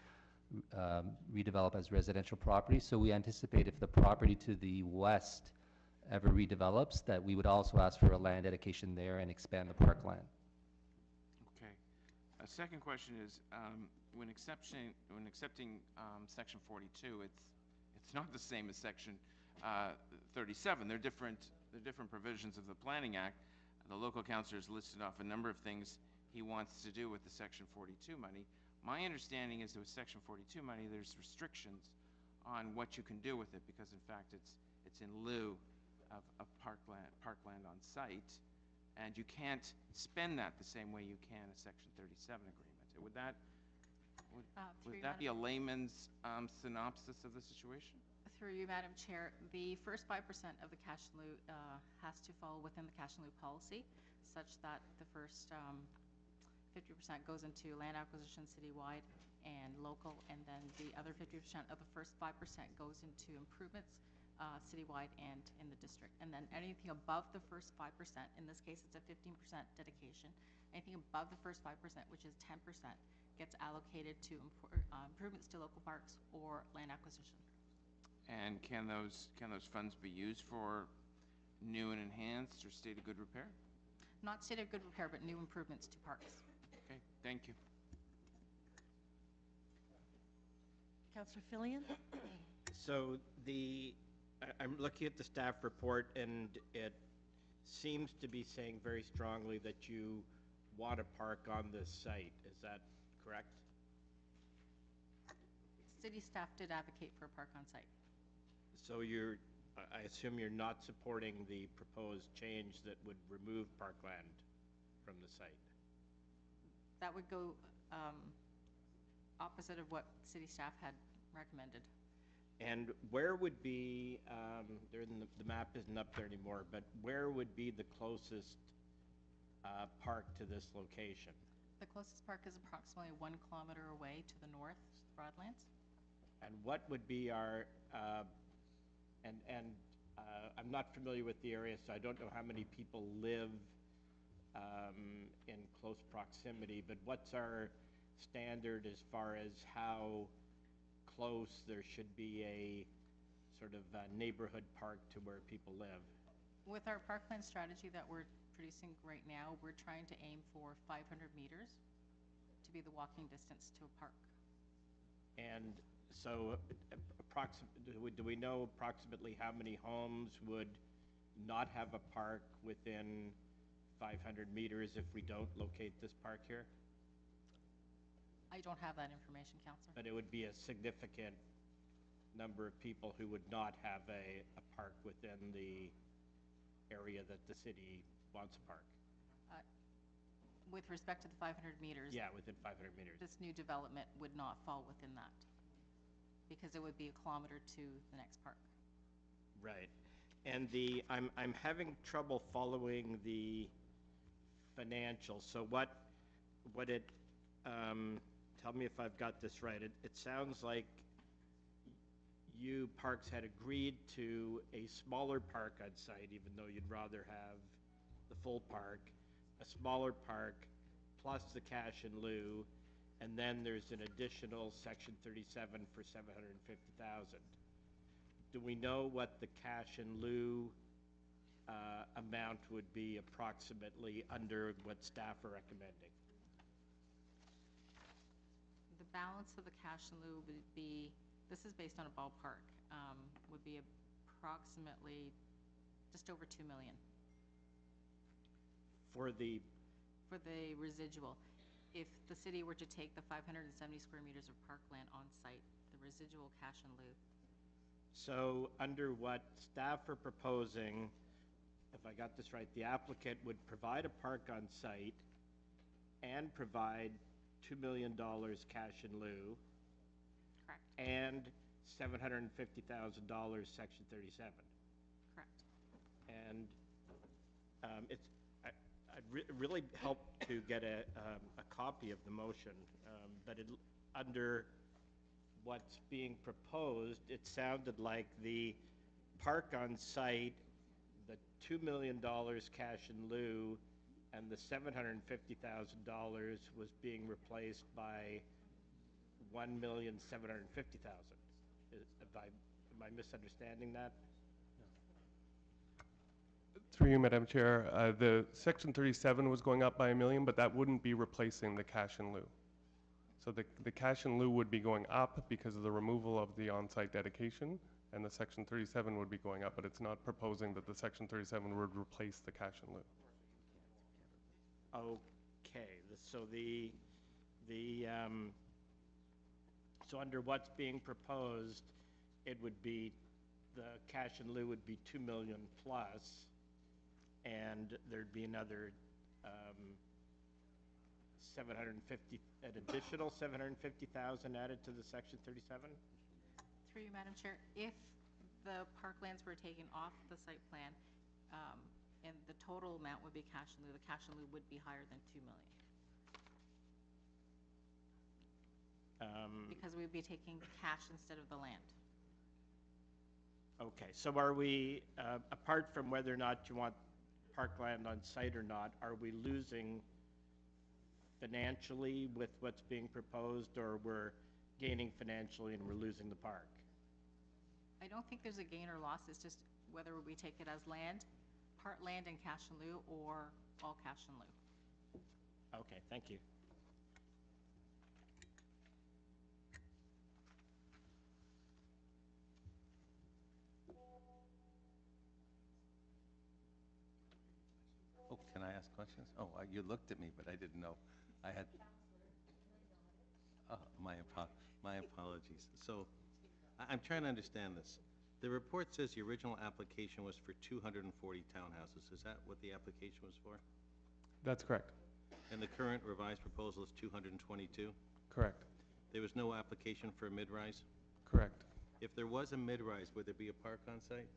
redeveloped as residential properties. So we anticipate if the property to the west ever redevelops, that we would also ask for a land dedication there and expand the parkland. Okay. A second question is, when accepting Section 42, it's not the same as Section 37. They're different provisions of the Planning Act. The local councillor has listed off a number of things he wants to do with the Section 42 money. My understanding is that with Section 42 money, there's restrictions on what you can do with it, because in fact it's in lieu of parkland on site, and you can't spend that the same way you can a Section 37 agreement. Would that be a layman's synopsis of the situation? Through you, Madam Chair, the first 5% of the cash in lieu has to fall within the cash in lieu policy, such that the first 50% goes into land acquisition citywide and local, and then the other 50% of the first 5% goes into improvements citywide and in the district. And then anything above the first 5%, in this case it's a 15% dedication, anything above the first 5%, which is 10%, gets allocated to improvements to local parks or land acquisition. And can those funds be used for new and enhanced or state of good repair? Not state of good repair, but new improvements to parks. Okay, thank you. Councillor Filion? So I'm looking at the staff report, and it seems to be saying very strongly that you want a park on this site. Is that correct? City staff did advocate for a park on site. So I assume you're not supporting the proposed change that would remove parkland from the site? That would go opposite of what city staff had recommended. And where would be, the map isn't up there anymore, but where would be the closest park to this location? The closest park is approximately 1 kilometer away to the north, Broadlands. And what would be our, I'm not familiar with the area, so I don't know how many people live in close proximity, but what's our standard as far as how close there should be a sort of neighborhood park to where people live? With our parkland strategy that we're producing right now, we're trying to aim for 500 meters to be the walking distance to a park. And so do we know approximately how many homes would not have a park within 500 meters if we don't locate this park here? I don't have that information, Councillor. But it would be a significant number of people who would not have a park within the area that the city wants a park. With respect to the 500 meters. Yeah, within 500 meters. This new development would not fall within that, because it would be 1 kilometer to the next park. Right. And I'm having trouble following the financials. So what it, tell me if I've got this right. It sounds like you Parks had agreed to a smaller park on site, even though you'd rather have the full park, a smaller park plus the cash in lieu, and then there's an additional Section 37 for $750,000. Do we know what the cash in lieu amount would be approximately under what staff are recommending? The balance of the cash in lieu would be, this is based on a ballpark, would be approximately just over 2 million. For the residual. If the city were to take the 570 square meters of parkland on site, the residual cash in lieu. So under what staff are proposing, if I got this right, the applicant would provide a park on site and provide $2 million cash in lieu. Correct. And $750,000 Section 37. Correct. And I'd really help to get a copy of the motion, but under what's being proposed, it sounded like the park on site, the $2 million cash in lieu, and the $750,000 was being replaced by $1,750,000. Am I misunderstanding that? Through you, Madam Chair, the Section 37 was going up by $1 million, but that wouldn't be replacing the cash in lieu. So the cash in lieu would be going up because of the removal of the on-site dedication, and the Section 37 would be going up, but it's not proposing that the Section 37 would replace the cash in lieu. Okay, so under what's being proposed, it would be, the cash in lieu would be $2 million plus, and there'd be another 750, an additional 750,000 added to the Section 37? Through you, Madam Chair, if the parklands were taken off the site plan, and the total amount would be cash in lieu, the cash in lieu would be higher than 2 million. Because we'd be taking cash instead of the land. Okay, so are we, apart from whether or not you want parkland on site or not, are we losing financially with what's being proposed, or we're gaining financially and we're losing the park? I don't think there's a gain or loss, it's just whether we take it as land, part land and cash in lieu, or all cash in lieu. Okay, thank you. Oh, can I ask questions? Oh, you looked at me, but I didn't know. I had, oh, my apologies. So, I'm trying to understand this. The report says the original application was for 240 townhouses. Is that what the application was for? That's correct. And the current revised proposal is 222? Correct. There was no application for a mid-rise? Correct. If there was a mid-rise, would there be a park on site?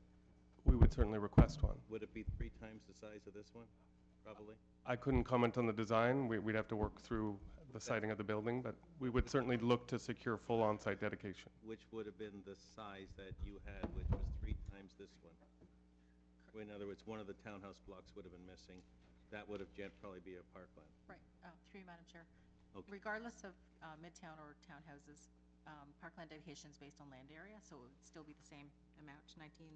We would certainly request one. Would it be 3 times the size of this one, probably? I couldn't comment on the design. We'd have to work through the siting of the building, but we would certainly look to secure full on-site dedication. Which would have been the size that you had, which was 3 times this one? In other words, one of the townhouse blocks would have been missing. That would have probably be a parkland. Right, through you, Madam Chair. Okay. Regardless of midtown or townhouses, parkland dedication is based on land area, so it would still be the same amount, 1,917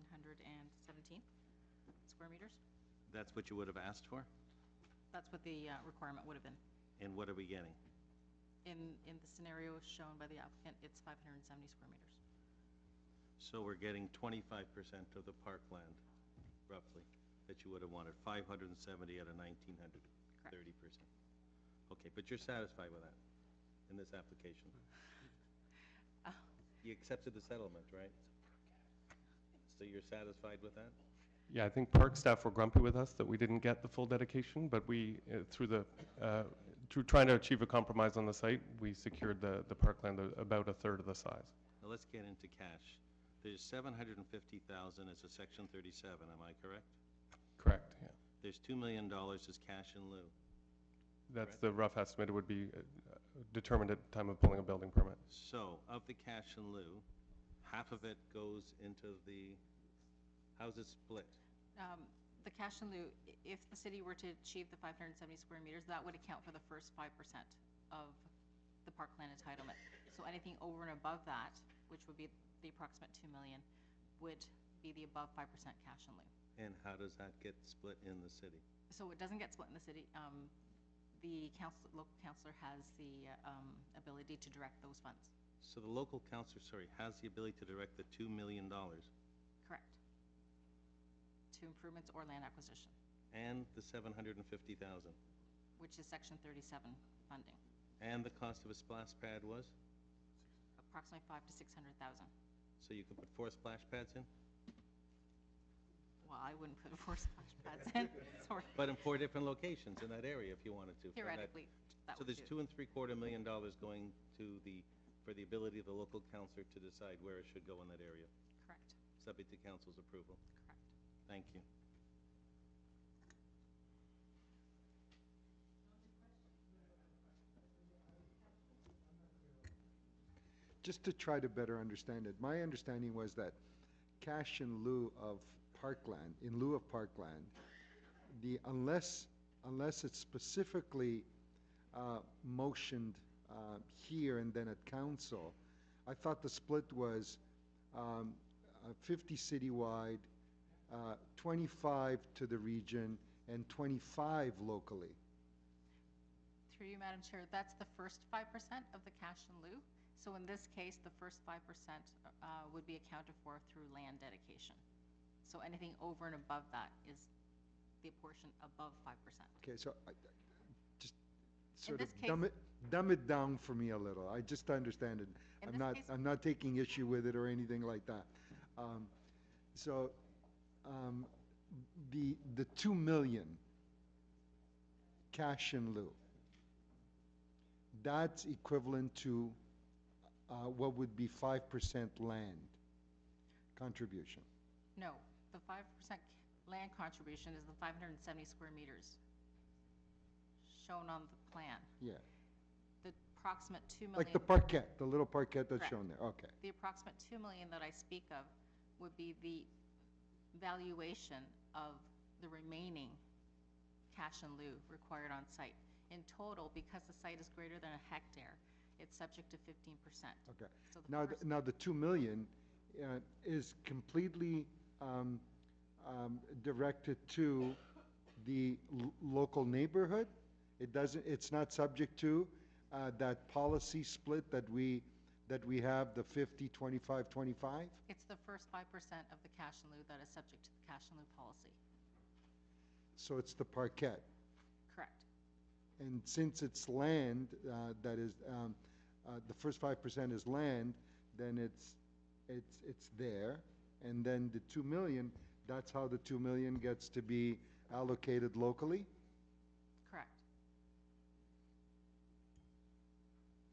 square meters. That's what you would have asked for? That's what the requirement would have been. And what are we getting? In the scenario shown by the applicant, it's 570 square meters. So we're getting 25% of the parkland, roughly, that you would have wanted, 570 out of 1,900, 30%. Okay, but you're satisfied with that in this application? You accepted the settlement, right? So you're satisfied with that? Yeah, I think park staff were grumpy with us that we didn't get the full dedication, but we, through trying to achieve a compromise on the site, we secured the parkland about a third of the size. Now let's get into cash. There's 750,000 as a Section 37, am I correct? Correct, yeah. There's $2 million as cash in lieu. That's the rough estimate. It would be determined at the time of pulling a building permit. So, of the cash in lieu, half of it goes into the, how's it split? The cash in lieu, if the city were to achieve the 570 square meters, that would account for the first 5% of the parkland entitlement. So anything over and above that, which would be the approximate 2 million, would be the above 5% cash in lieu. And how does that get split in the city? So it doesn't get split in the city. The local councillor has the ability to direct those funds. So the local councillor, has the ability to direct the $2 million Correct. To improvements or land acquisition, and the 750,000, which is Section 37 funding. and the cost of a splash pad was? Approximately 500,000 to 600,000. So you could put 4 splash pads in? Well, I wouldn't put 4 splash pads in, sorry. But in 4 different locations in that area if you wanted to. from that- Theoretically, that So would there's do. $2.75 million going to for the ability of the local councillor to decide where it should go in that area, Correct, subject to council's approval. correct. Thank you. Just to try to better understand it, my understanding was that cash in lieu of parkland, unless it's specifically motioned here and then at council, I thought the split was 50 citywide, 25 to the region, and 25 locally. Through you, Madam Chair, that's the first 5% of the cash in lieu. So in this case, the first 5% would be accounted for through land dedication. So anything over and above that is the portion above 5%. Okay, so just In sort of this case- dumb it down for me a little. I just understand it. In I'm this not, case- I'm not taking issue with it or anything like that. So, the 2 million cash in lieu, that's equivalent to what would be 5% land contribution. No, the 5% land contribution is the 570 square meters shown on the plan. Yeah. The approximate 2 million. Like the parquet, the little parquet that's Correct. shown there, okay. The approximate 2 million that I speak of would be the valuation of the remaining cash in lieu required on site. In total, because the site is greater than a hectare, it's subject to 15%. Okay. So the Now, first- now the 2 million is completely directed to the local neighborhood? It doesn't, it's not subject to that policy split that we have, the 50, 25, 25? It's the first 5% of the cash in lieu that is subject to the cash in lieu policy. So it's the parquet. Correct. And since it's land, that is, the first 5% is land, then it's there. And then the 2 million, that's how the 2 million gets to be allocated locally? Correct.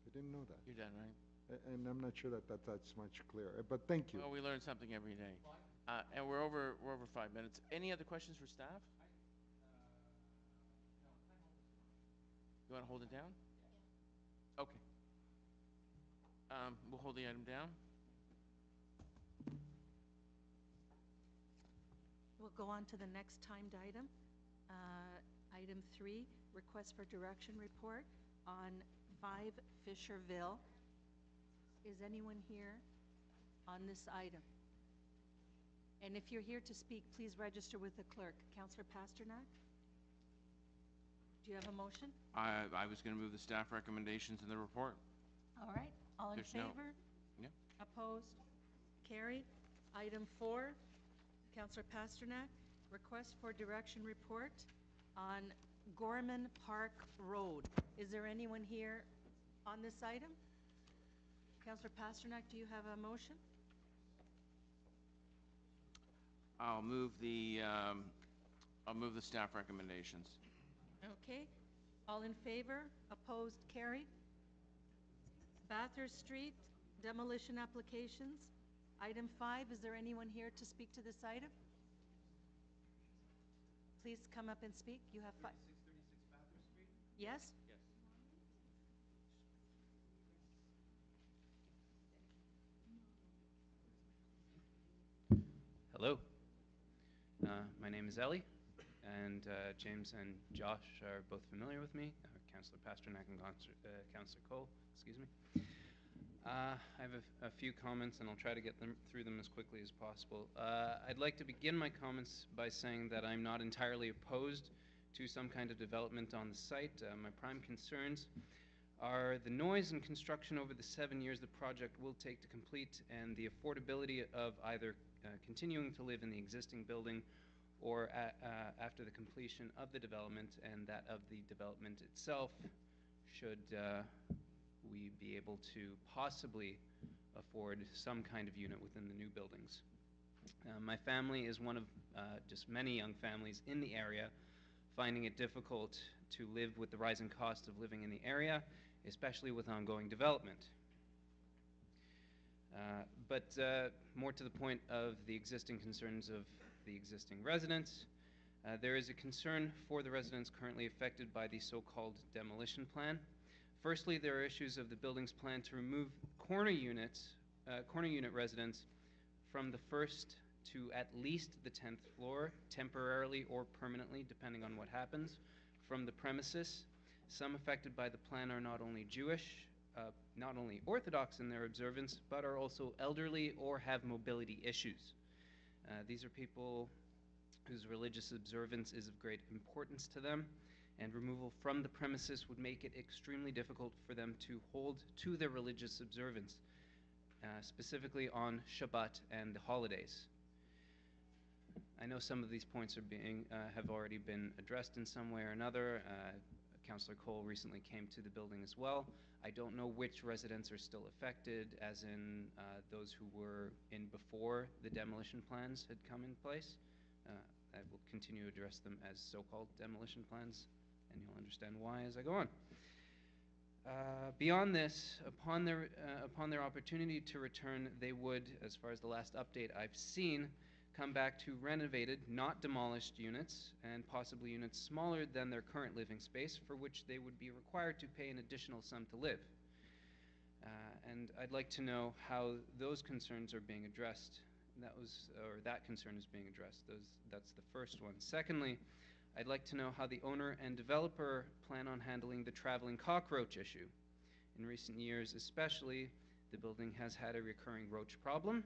I didn't know that. You're done, right? And I'm not sure that that's much clearer, but thank you. Well, we learn something every day. And we're over 5 minutes. Any other questions for staff? You want to hold it down? Okay. We'll hold the item down. We'll go on to the next timed item. Item 3, request for direction report on 5 Fisherville. Is anyone here on this item? And if you're here to speak, please register with the clerk. Councillor Pasternak? Do you have a motion? I was going to move the staff recommendations in the report. All right, all in There's no- favor? Yeah. Opposed? Carried. Item 4, Councillor Pasternak, request for direction report on Gorman Park Road. Is there anyone here on this item? Councillor Pasternak, do you have a motion? I'll move the staff recommendations. Okay. All in favor? Opposed? Carried. Bathurst Street demolition applications. Item 5, is there anyone here to speak to this item? Please come up and speak. You have 5. 636 Bathurst Street? Yes? Yes. Hello. My name is Ellie, and James and Josh are both familiar with me. Councillor Pasternak and Councillor Cole, excuse me. I have a few comments, and I'll try to get through them as quickly as possible. I'd like to begin my comments by saying that I'm not entirely opposed to some kind of development on the site. My prime concerns are the noise and construction over the 7 years the project will take to complete, and the affordability of either continuing to live in the existing building or after the completion of the development, and that of the development itself, should we be able to possibly afford some kind of unit within the new buildings. My family is one of just many young families in the area, finding it difficult to live with the rising cost of living in the area, especially with ongoing development. But more to the point of the existing concerns of the existing residents, there is a concern for the residents currently affected by the so-called demolition plan. Firstly, there are issues of the building's plan to remove corner unit residents from the first to at least the 10th floor, temporarily or permanently, depending on what happens, from the premises. Some affected by the plan are not only Jewish, not only Orthodox in their observance, but are also elderly or have mobility issues. These are people whose religious observance is of great importance to them, and removal from the premises would make it extremely difficult for them to hold to their religious observance, specifically on Shabbat and the holidays. I know some of these points have already been addressed in some way or another. Councillor Cole recently came to the building as well. I don't know which residents are still affected, as in those who were in before the demolition plans had come in place. I will continue to address them as so-called demolition plans, and you'll understand why as I go on. Beyond this, upon their opportunity to return, they would, as far as the last update I've seen, come back to renovated, not demolished units, and possibly units smaller than their current living space, for which they would be required to pay an additional sum to live. And I'd like to know how those concerns are being addressed. That concern is being addressed. That's the first one. Secondly, I'd like to know how the owner and developer plan on handling the traveling cockroach issue. In recent years especially, the building has had a recurring roach problem.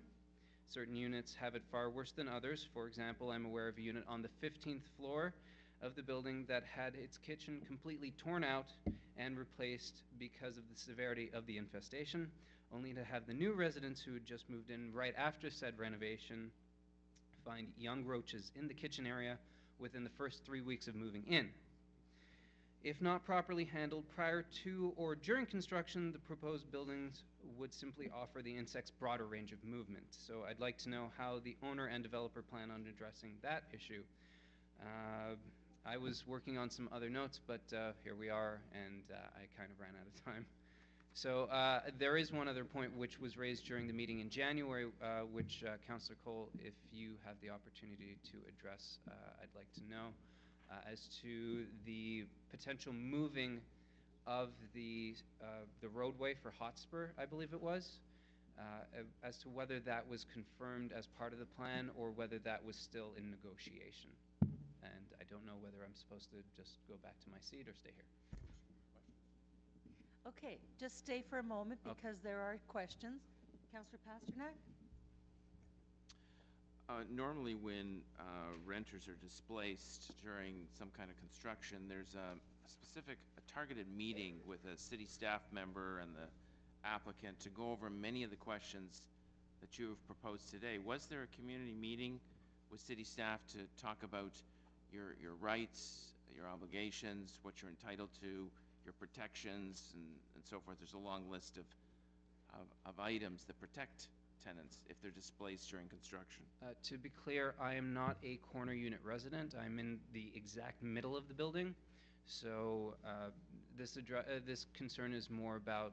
Certain units have it far worse than others. For example, I'm aware of a unit on the 15th floor of the building that had its kitchen completely torn out and replaced because of the severity of the infestation, only to have the new residents who had just moved in right after said renovation find young roaches in the kitchen area within the first 3 weeks of moving in. If not properly handled prior to or during construction, the proposed buildings would simply offer the insects broader range of movement. So I'd like to know how the owner and developer plan on addressing that issue. I was working on some other notes, but here we are, and I kind of ran out of time. So there is one other point which was raised during the meeting in January, which Councillor Cole, if you have the opportunity to address, I'd like to know, as to the potential moving of the roadway for Hotspur, I believe it was, as to whether that was confirmed as part of the plan or whether that was still in negotiation. And I don't know whether I'm supposed to just go back to my seat or stay here. Okay, just stay for a moment Okay. because there are questions. Councillor Pasternak? Normally when renters are displaced during some kind of construction, there's a targeted meeting with a city staff member and the applicant to go over many of the questions that you have proposed today. Was there a community meeting with city staff to talk about your rights, your obligations, what you're entitled to, your protections, and so forth? There's a long list of items that protect tenants if they're displaced during construction. To be clear, I am not a corner unit resident. I'm in the exact middle of the building. So this concern is more about,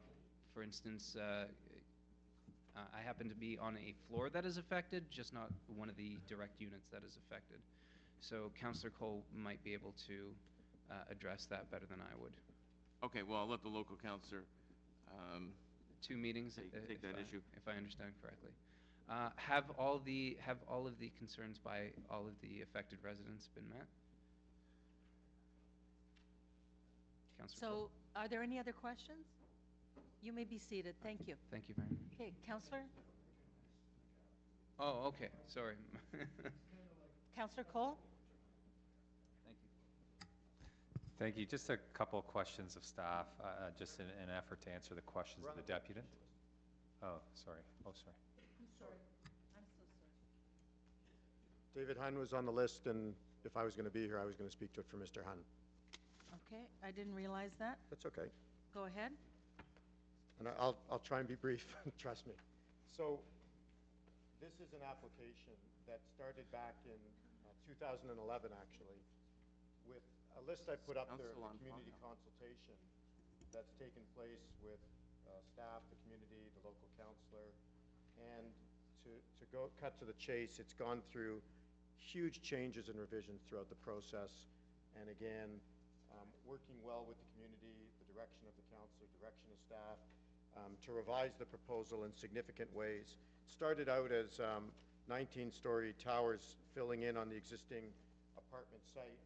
for instance, I happen to be on a floor that is affected, just not one of the direct units that is affected. So Councillor Cole might be able to address that better than I would. Okay, well, I'll let the local councillor 2 meetings, take that issue. if I understand correctly. Have all of the concerns by all of the affected residents been met? Councillor Cole. So, are there any other questions? You may be seated. Thank you. Thank you very much. Okay, Councillor? Oh, okay, sorry. Councillor Cole? Thank you. Thank you. Just a couple of questions of staff, just in an effort to answer the questions of the deputant. Oh, sorry. Oh, sorry. I'm sorry. I'm so sorry. David Hun was on the list, and if I was going to be here, I was going to speak to it for Mr. Hun. Okay, I didn't realize that. That's okay. Go ahead. And I'll try and be brief, trust me. So this is an application that started back in 2011, actually, with a list I put up there of the community consultation that's taken place with staff, the community, the local councillor. And to cut to the chase, it's gone through huge changes and revisions throughout the process. And again, working well with the community, the direction of the councillor, direction of staff, to revise the proposal in significant ways. It started out as 19-story towers filling in on the existing apartment site.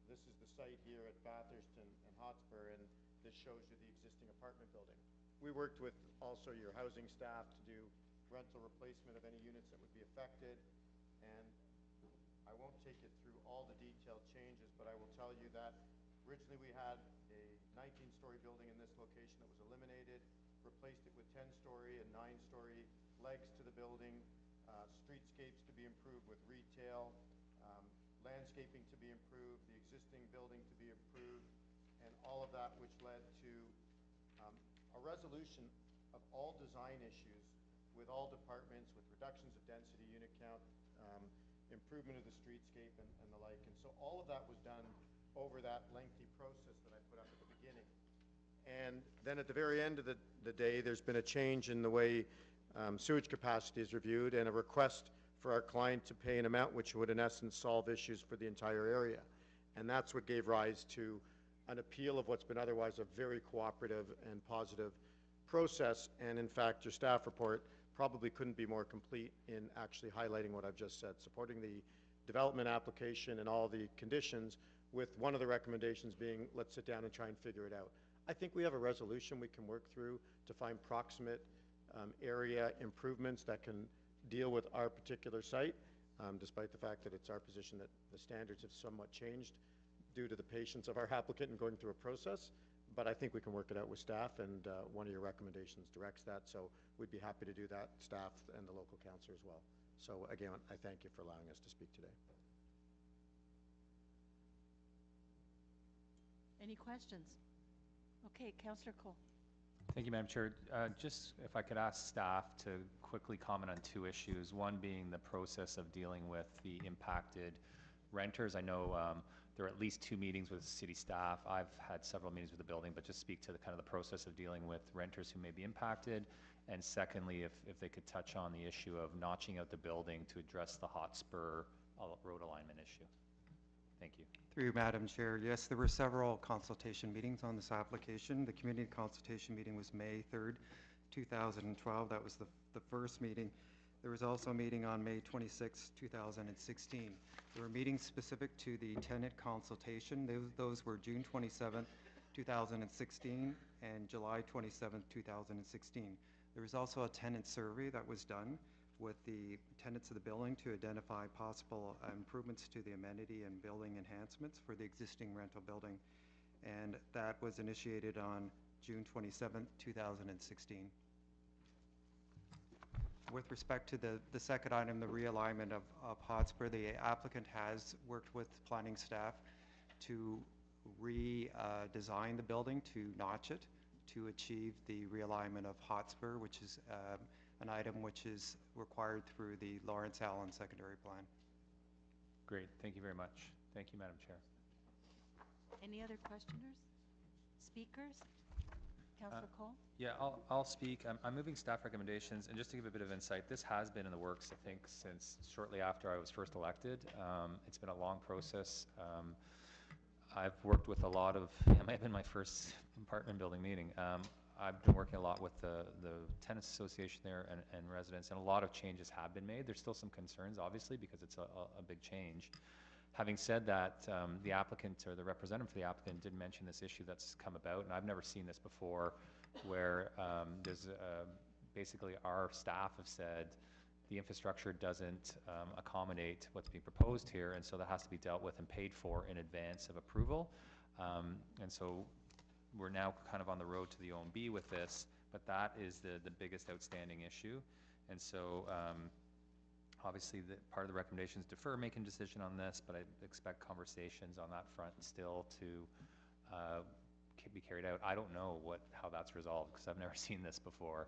This is the site here at Bathurst and Hotspur, and this shows you the existing apartment building. We worked with also your housing staff to do rental replacement of any units that would be affected, and I won't take you through all the detailed changes, but I will tell you that originally we had a 19-story building in this location that was eliminated, replaced it with 10-story and 9-story legs to the building, streetscapes to be improved with retail, landscaping to be improved, the existing building to be improved, and all of that which led to a resolution of all design issues with all departments, with reductions of density, unit count, improvement of the streetscape and the like. And so all of that was done over that lengthy process that I put up at the beginning. And then at the very end of the day, there's been a change in the way sewage capacity is reviewed and a request for our client to pay an amount which would in essence solve issues for the entire area. And that's what gave rise to an appeal of what's been otherwise a very cooperative and positive process, and in fact, your staff report probably couldn't be more complete in actually highlighting what I've just said, supporting the development application and all the conditions, with one of the recommendations being, let's sit down and try and figure it out. I think we have a resolution we can work through to find proximate area improvements that can deal with our particular site, despite the fact that it's our position that the standards have somewhat changed due to the patience of our applicant in going through a process. But I think we can work it out with staff, and one of your recommendations directs that, so we'd be happy to do that, staff and the local council as well. So again, I thank you for allowing us to speak today. Any questions? Okay, Councillor Cole. Thank you, Madam Chair. Just if I could ask staff to quickly comment on two issues, one being the process of dealing with the impacted renters. I know there are at least 2 meetings with city staff. I've had several meetings with the building, but just speak to the kind of the process of dealing with renters who may be impacted. And secondly, if they could touch on the issue of notching out the building to address the Hotspur road alignment issue. Thank you. Through you, Madam Chair. Yes, there were several consultation meetings on this application. The community consultation meeting was May 3rd, 2012. That was the first meeting. There was also a meeting on May 26, 2016. There were meetings specific to the tenant consultation. Those were June 27, 2016 and July 27, 2016. There was also a tenant survey that was done with the tenants of the building to identify possible improvements to the amenity and building enhancements for the existing rental building. And that was initiated on June 27, 2016. With respect to the second item, the realignment of Hotspur, the applicant has worked with planning staff to redesign the building to notch it to achieve the realignment of Hotspur, which is an item which is required through the Lawrence Allen secondary plan. Great. Thank you very much. Thank you, Madam Chair. Any other questioners? Speakers? Councillor Cole? Yeah, I'll speak. I'm moving staff recommendations, and just to give a bit of insight, this has been in the works, I think, since shortly after I was first elected. It's been a long process. I've worked with a lot of, it might have been my first apartment building meeting. I've been working a lot with the tenants association there and residents, and a lot of changes have been made. There's still some concerns, obviously, because it's a big change. Having said that, the applicant or the representative for the applicant did mention this issue that's come about, and I've never seen this before, where there's basically our staff have said the infrastructure doesn't accommodate what's being proposed here, and so that has to be dealt with and paid for in advance of approval. And so we're now kind of on the road to the OMB with this, but that is the biggest outstanding issue. And so obviously part of the recommendations defer making a decision on this, but I expect conversations on that front still to be carried out. I don't know how that's resolved, because I've never seen this before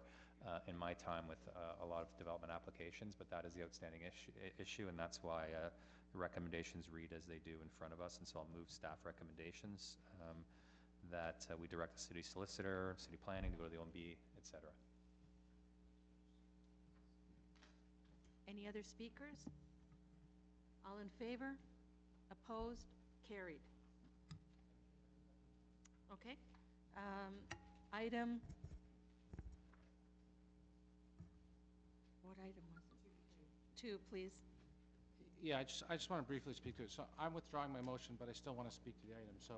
in my time with a lot of development applications, but that is the outstanding issue, and that's why the recommendations read as they do in front of us. And so I'll move staff recommendations that we direct the city solicitor, city planning to go to the OMB, et cetera. Any other speakers? All in favor? Opposed? Carried. Okay. What item was it? 2, please. Yeah, I just want to briefly speak to it. So I'm withdrawing my motion, but I still want to speak to the item. So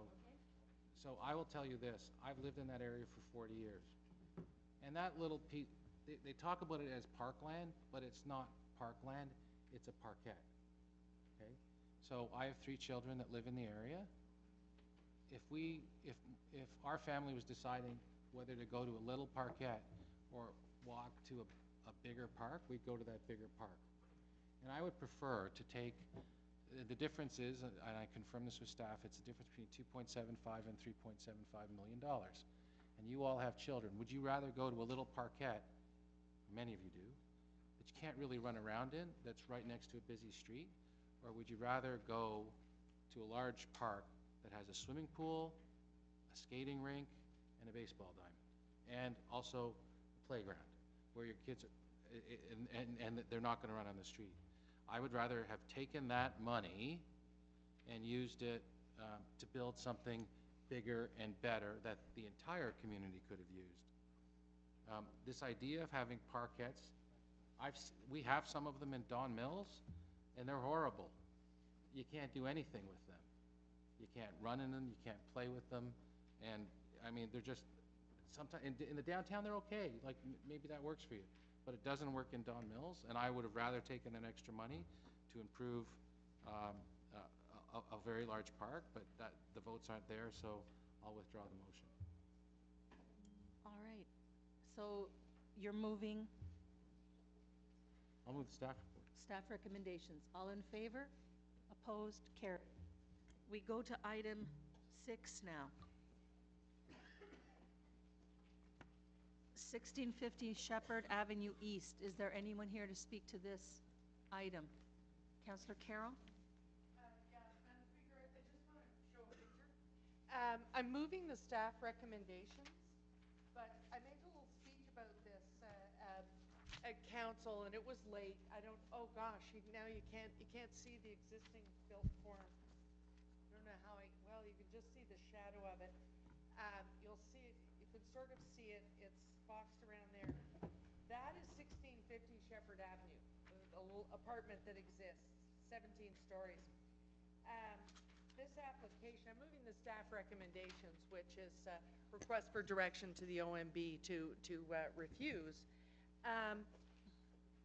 I will tell you this. I've lived in that area for 40 years. And that little piece, they talk about it as parkland, but it's not parkland, it's a parkette. Okay? So I have 3 children that live in the area. If our family was deciding whether to go to a little parkette or walk to a bigger park, we'd go to that bigger park. And I would prefer to take, the difference is, and I confirm this with staff, it's the difference between $2.75 and $3.75 million. And you all have children. Would you rather go to a little parkette, many of you do, that you can't really run around in, that's right next to a busy street? Or would you rather go to a large park that has a swimming pool, a skating rink, and a baseball diamond, and also a playground where your kids are, and they're not going to run on the street? I would rather have taken that money and used it to build something bigger and better that the entire community could have used. This idea of having parkettes, we have some of them in Don Mills, and they're horrible. You can't do anything with them. You can't run in them, you can't play with them, and, I mean, they're just, sometimes, in the downtown, they're okay, like, maybe that works for you, but it doesn't work in Don Mills, and I would have rather taken that extra money to improve a very large park, but the votes aren't there, so I'll withdraw the motion. All right. So you're moving I'll move the staff report. staff recommendations. All in favor? Opposed? Carried. We go to item 6 now. 1650 Shepherd Avenue East. Is there anyone here to speak to this item? Councillor Carroll? Madam Speaker, I just want to show a picture. I'm moving the staff recommendations, but I made a little speech about this at council, and it was late. Oh gosh, now you can't see the existing built form. I don't know how well, you can just see the shadow of it. You'll see it, you can sort of see it, it's boxed around there. That is 1650 Shepherd Avenue, a little apartment that exists, 17 stories. This application, I'm moving the staff recommendations, which is request for direction to the OMB to refuse.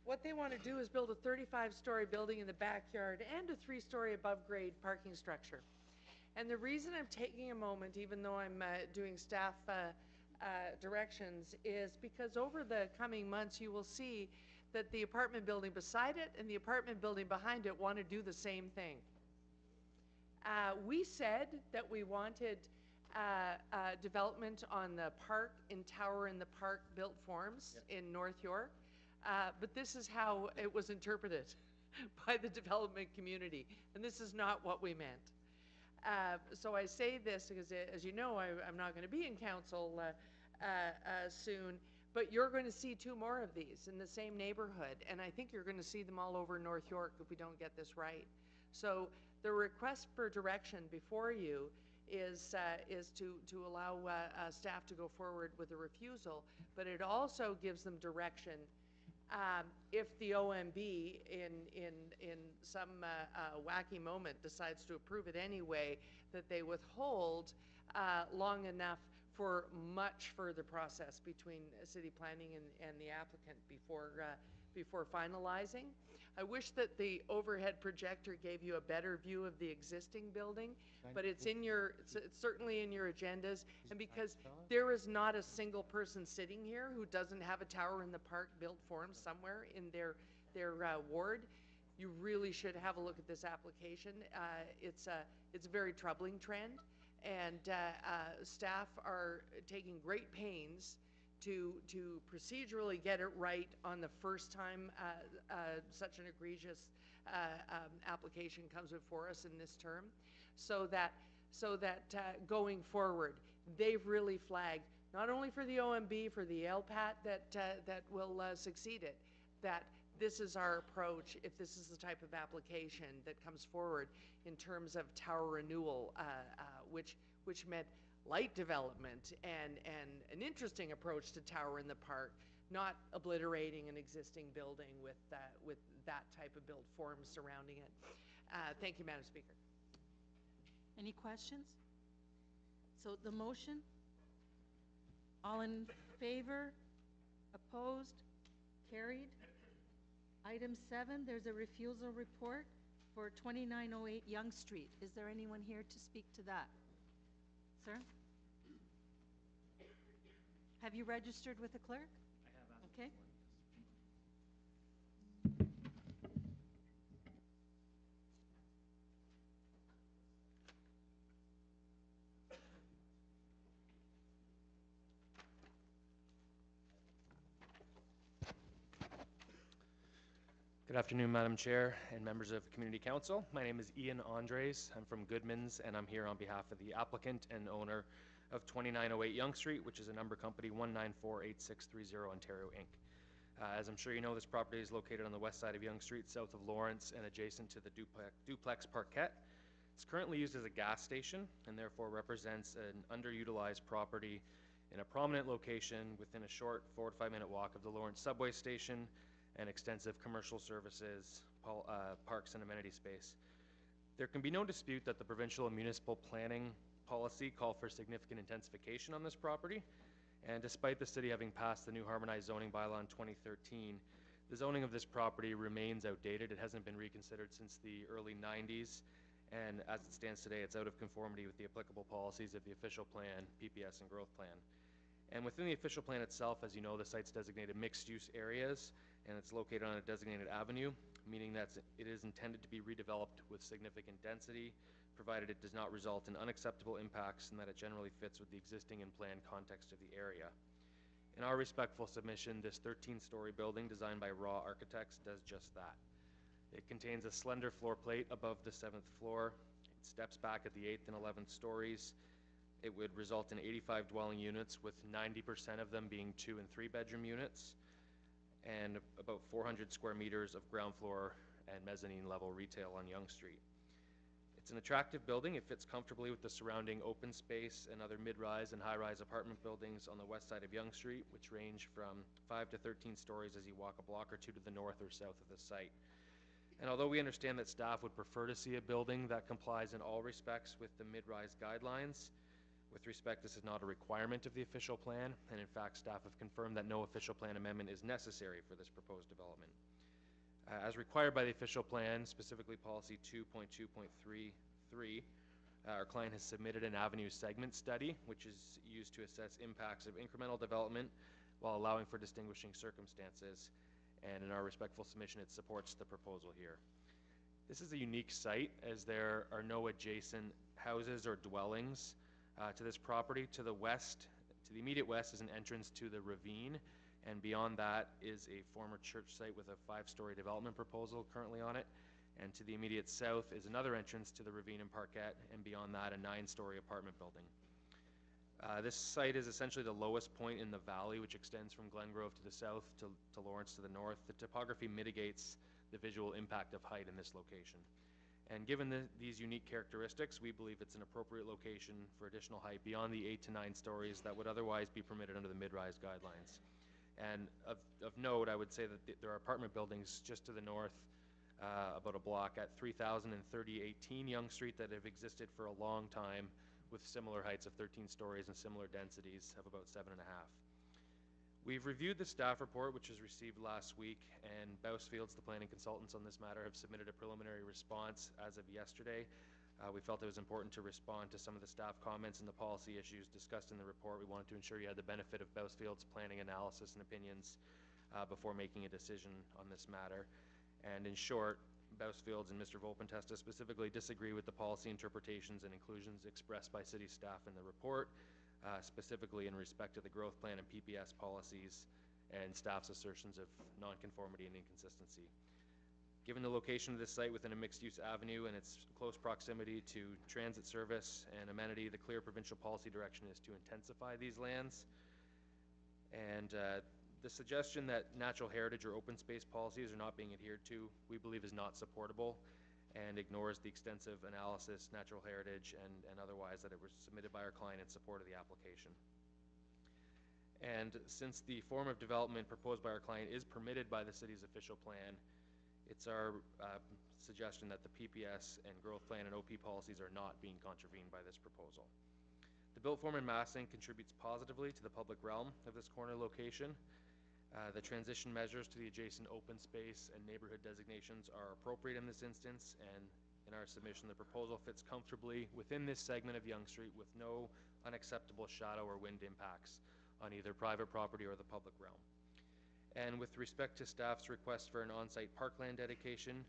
What they want to do is build a 35-story building in the backyard and a 3-story above-grade parking structure. And the reason I'm taking a moment, even though I'm doing staff directions, is because over the coming months you will see that the apartment building beside it and the apartment building behind it want to do the same thing. We said that we wanted development on the park in Tower in the Park built forms in North York, but this is how it was interpreted by the development community, and this is not what we meant. So I say this because, as you know, I'm not going to be in council soon, but you're going to see 2 more of these in the same neighborhood, and I think you're going to see them all over North York if we don't get this right. So the request for direction before you is to allow staff to go forward with a refusal, but it also gives them direction if the OMB in some wacky moment decides to approve it anyway, that they withhold long enough for much further process between city planning and the applicant before finalizing. I wish that the overhead projector gave you a better view of the existing building, but it's certainly in your agendas, and because there is not a single person sitting here who doesn't have a Tower in the Park built form somewhere in their ward, you really should have a look at this application. It's a very troubling trend, and staff are taking great pains to procedurally get it right on the first time such an egregious application comes before us in this term, so that going forward, they've really flagged, not only for the OMB, for the LPAT that will succeed it, that this is our approach if this is the type of application that comes forward in terms of tower renewal, which meant light development and an interesting approach to Tower in the Park, not obliterating an existing building with that type of built form surrounding it. Thank you, Madam Speaker. Any questions? So the motion, all in favor, opposed, carried. Item 7, there's a refusal report for 2908 Yonge Street. Is there anyone here to speak to that? Sir? Have you registered with the clerk? I have. Okay. Good afternoon, Madam Chair and members of Community Council. My name is Ian Andres. I'm from Goodman's, and I'm here on behalf of the applicant and owner of 2908 Yonge Street, which is a number company 1948630 Ontario Inc. As I'm sure you know, this property is located on the west side of Yonge Street, south of Lawrence, and adjacent to the duplex parquet. It's currently used as a gas station and therefore represents an underutilized property in a prominent location within a short 4 to 5 minute walk of the Lawrence subway station and extensive commercial services, parks, and amenity space. There can be no dispute that the provincial and municipal planning policy call for significant intensification on this property, and despite the city having passed the new harmonized zoning bylaw in 2013, the zoning of this property remains outdated. It hasn't been reconsidered since the early 90s, and as it stands today, it's out of conformity with the applicable policies of the official plan, PPS, and growth plan. And within the official plan itself, as you know, the site's designated mixed-use areas, and it's located on a designated avenue, meaning that it is intended to be redeveloped with significant density, provided it does not result in unacceptable impacts and that it generally fits with the existing and planned context of the area. In our respectful submission, this 13-story building designed by Raw Architects does just that. It contains a slender floor plate above the 7th floor. It steps back at the 8th and 11th stories. It would result in 85 dwelling units, with 90% of them being 2 and 3 bedroom units, and about 400 square meters of ground floor and mezzanine level retail on Yonge Street. It's an attractive building. It fits comfortably with the surrounding open space and other mid-rise and high-rise apartment buildings on the west side of Yonge Street, which range from 5 to 13 stories as you walk a block or two to the north or south of the site. And although we understand that staff would prefer to see a building that complies in all respects with the mid-rise guidelines, with respect, this is not a requirement of the official plan, and in fact, staff have confirmed that no official plan amendment is necessary for this proposed development. As required by the official plan, specifically policy 2.2.33, our client has submitted an avenue segment study, which is used to assess impacts of incremental development while allowing for distinguishing circumstances, and in our respectful submission, it supports the proposal here. This is a unique site, as there are no adjacent houses or dwellings to this property. To the west, to the immediate west, is an entrance to the ravine, and beyond that is a former church site with a 5-story development proposal currently on it, and to the immediate south is another entrance to the ravine and parkette, and beyond that a 9-story apartment building. This site is essentially the lowest point in the valley, which extends from Glengrove to the south to Lawrence to the north. The topography mitigates the visual impact of height in this location. And given these unique characteristics, we believe it's an appropriate location for additional height beyond the 8 to 9 stories that would otherwise be permitted under the mid-rise guidelines. And of note, I would say that there are apartment buildings just to the north, about a block at 3000 and 3018 Yonge Street that have existed for a long time with similar heights of 13 stories and similar densities of about 7.5. We've reviewed the staff report, which was received last week, and Bousfields, the planning consultants on this matter, have submitted a preliminary response as of yesterday. We felt it was important to respond to some of the staff comments and the policy issues discussed in the report. We wanted to ensure you had the benefit of Bousfields' planning analysis and opinions before making a decision on this matter. And in short, Bousfields and Mr. Volpentesta specifically disagree with the policy interpretations and inclusions expressed by city staff in the report, specifically in respect to the growth plan and PPS policies and staff's assertions of nonconformity and inconsistency. Given the location of this site within a mixed-use avenue and its close proximity to transit service and amenity, the clear provincial policy direction is to intensify these lands. And the suggestion that natural heritage or open space policies are not being adhered to, we believe, is not supportable and ignores the extensive analysis, natural heritage, and otherwise that it was submitted by our client in support of the application. And since the form of development proposed by our client is permitted by the city's official plan, it's our suggestion that the PPS and growth plan and OP policies are not being contravened by this proposal. The built form and massing contributes positively to the public realm of this corner location. The transition measures to the adjacent open space and neighborhood designations are appropriate in this instance, and in our submission, the proposal fits comfortably within this segment of Yonge Street with no unacceptable shadow or wind impacts on either private property or the public realm. And with respect to staff's request for an on-site parkland dedication,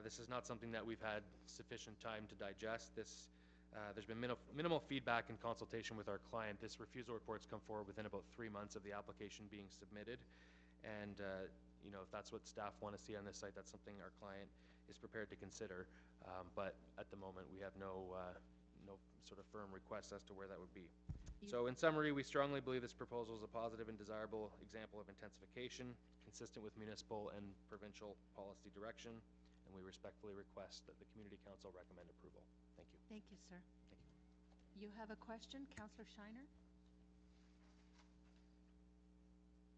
this is not something that we've had sufficient time to digest. There's been minimal feedback and consultation with our client. This refusal report's come forward within about 3 months of the application being submitted. And you know, if that's what staff want to see on this site, that's something our client is prepared to consider. But at the moment, we have no sort of firm request as to where that would be. So in summary, we strongly believe this proposal is a positive and desirable example of intensification, consistent with municipal and provincial policy direction, and we respectfully request that the Community Council recommend approval. Thank you. Thank you, sir. Thank you. You have a question, Councillor Shiner?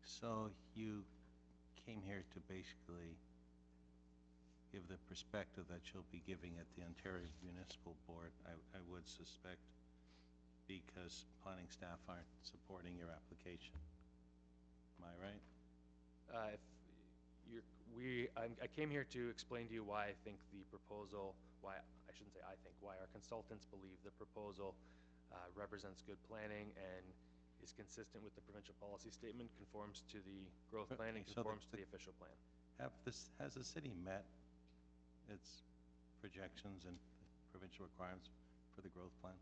So you came here to basically give the perspective that you'll be giving at the Ontario Municipal Board, I would suspect, because planning staff aren't supporting your application. Am I right? If you're, I came here to explain to you why I think the proposal, why, I shouldn't say I think, why our consultants believe the proposal represents good planning and is consistent with the provincial policy statement, conforms to the growth plan, and So conforms to the official plan. Has the city met its projections and provincial requirements for the growth plan?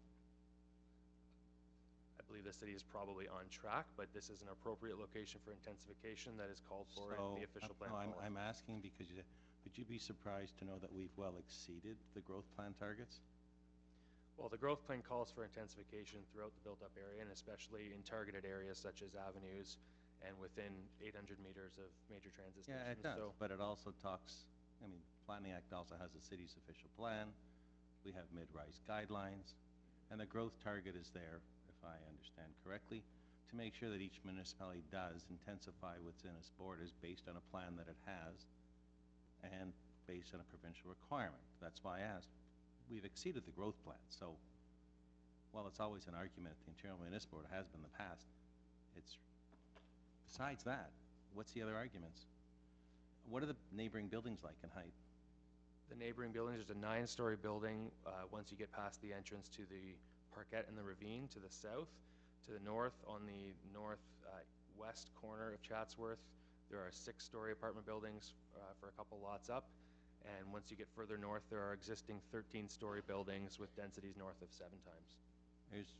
I believe the city is probably on track, but this is an appropriate location for intensification that is called for in the official plan No, policy. I'm asking because would you be surprised to know that we've well exceeded the growth plan targets? Well, the growth plan calls for intensification throughout the built-up area, and especially in targeted areas such as avenues and within 800 meters of major transit stations. Yeah, it does, So but it also talks, I mean, Planning Act also has the city's official plan. We have mid-rise guidelines, and the growth target is there, if I understand correctly, to make sure that each municipality does intensify within its borders based on a plan that it has and based on a provincial requirement. That's why I asked. We've exceeded the growth plan, so while it's always an argument at the Ontario Municipal Board, it has been in the past, it's, besides that, what's the other arguments? What are the neighboring buildings like in height? the neighboring buildings, there's a 9-story building once you get past the entrance to the Parquet and the Ravine to the south. To the north, on the northwest corner of Chatsworth, there are 6-story apartment buildings for a couple lots up. And once you get further north, there are existing 13-story buildings with densities north of 7 times. There's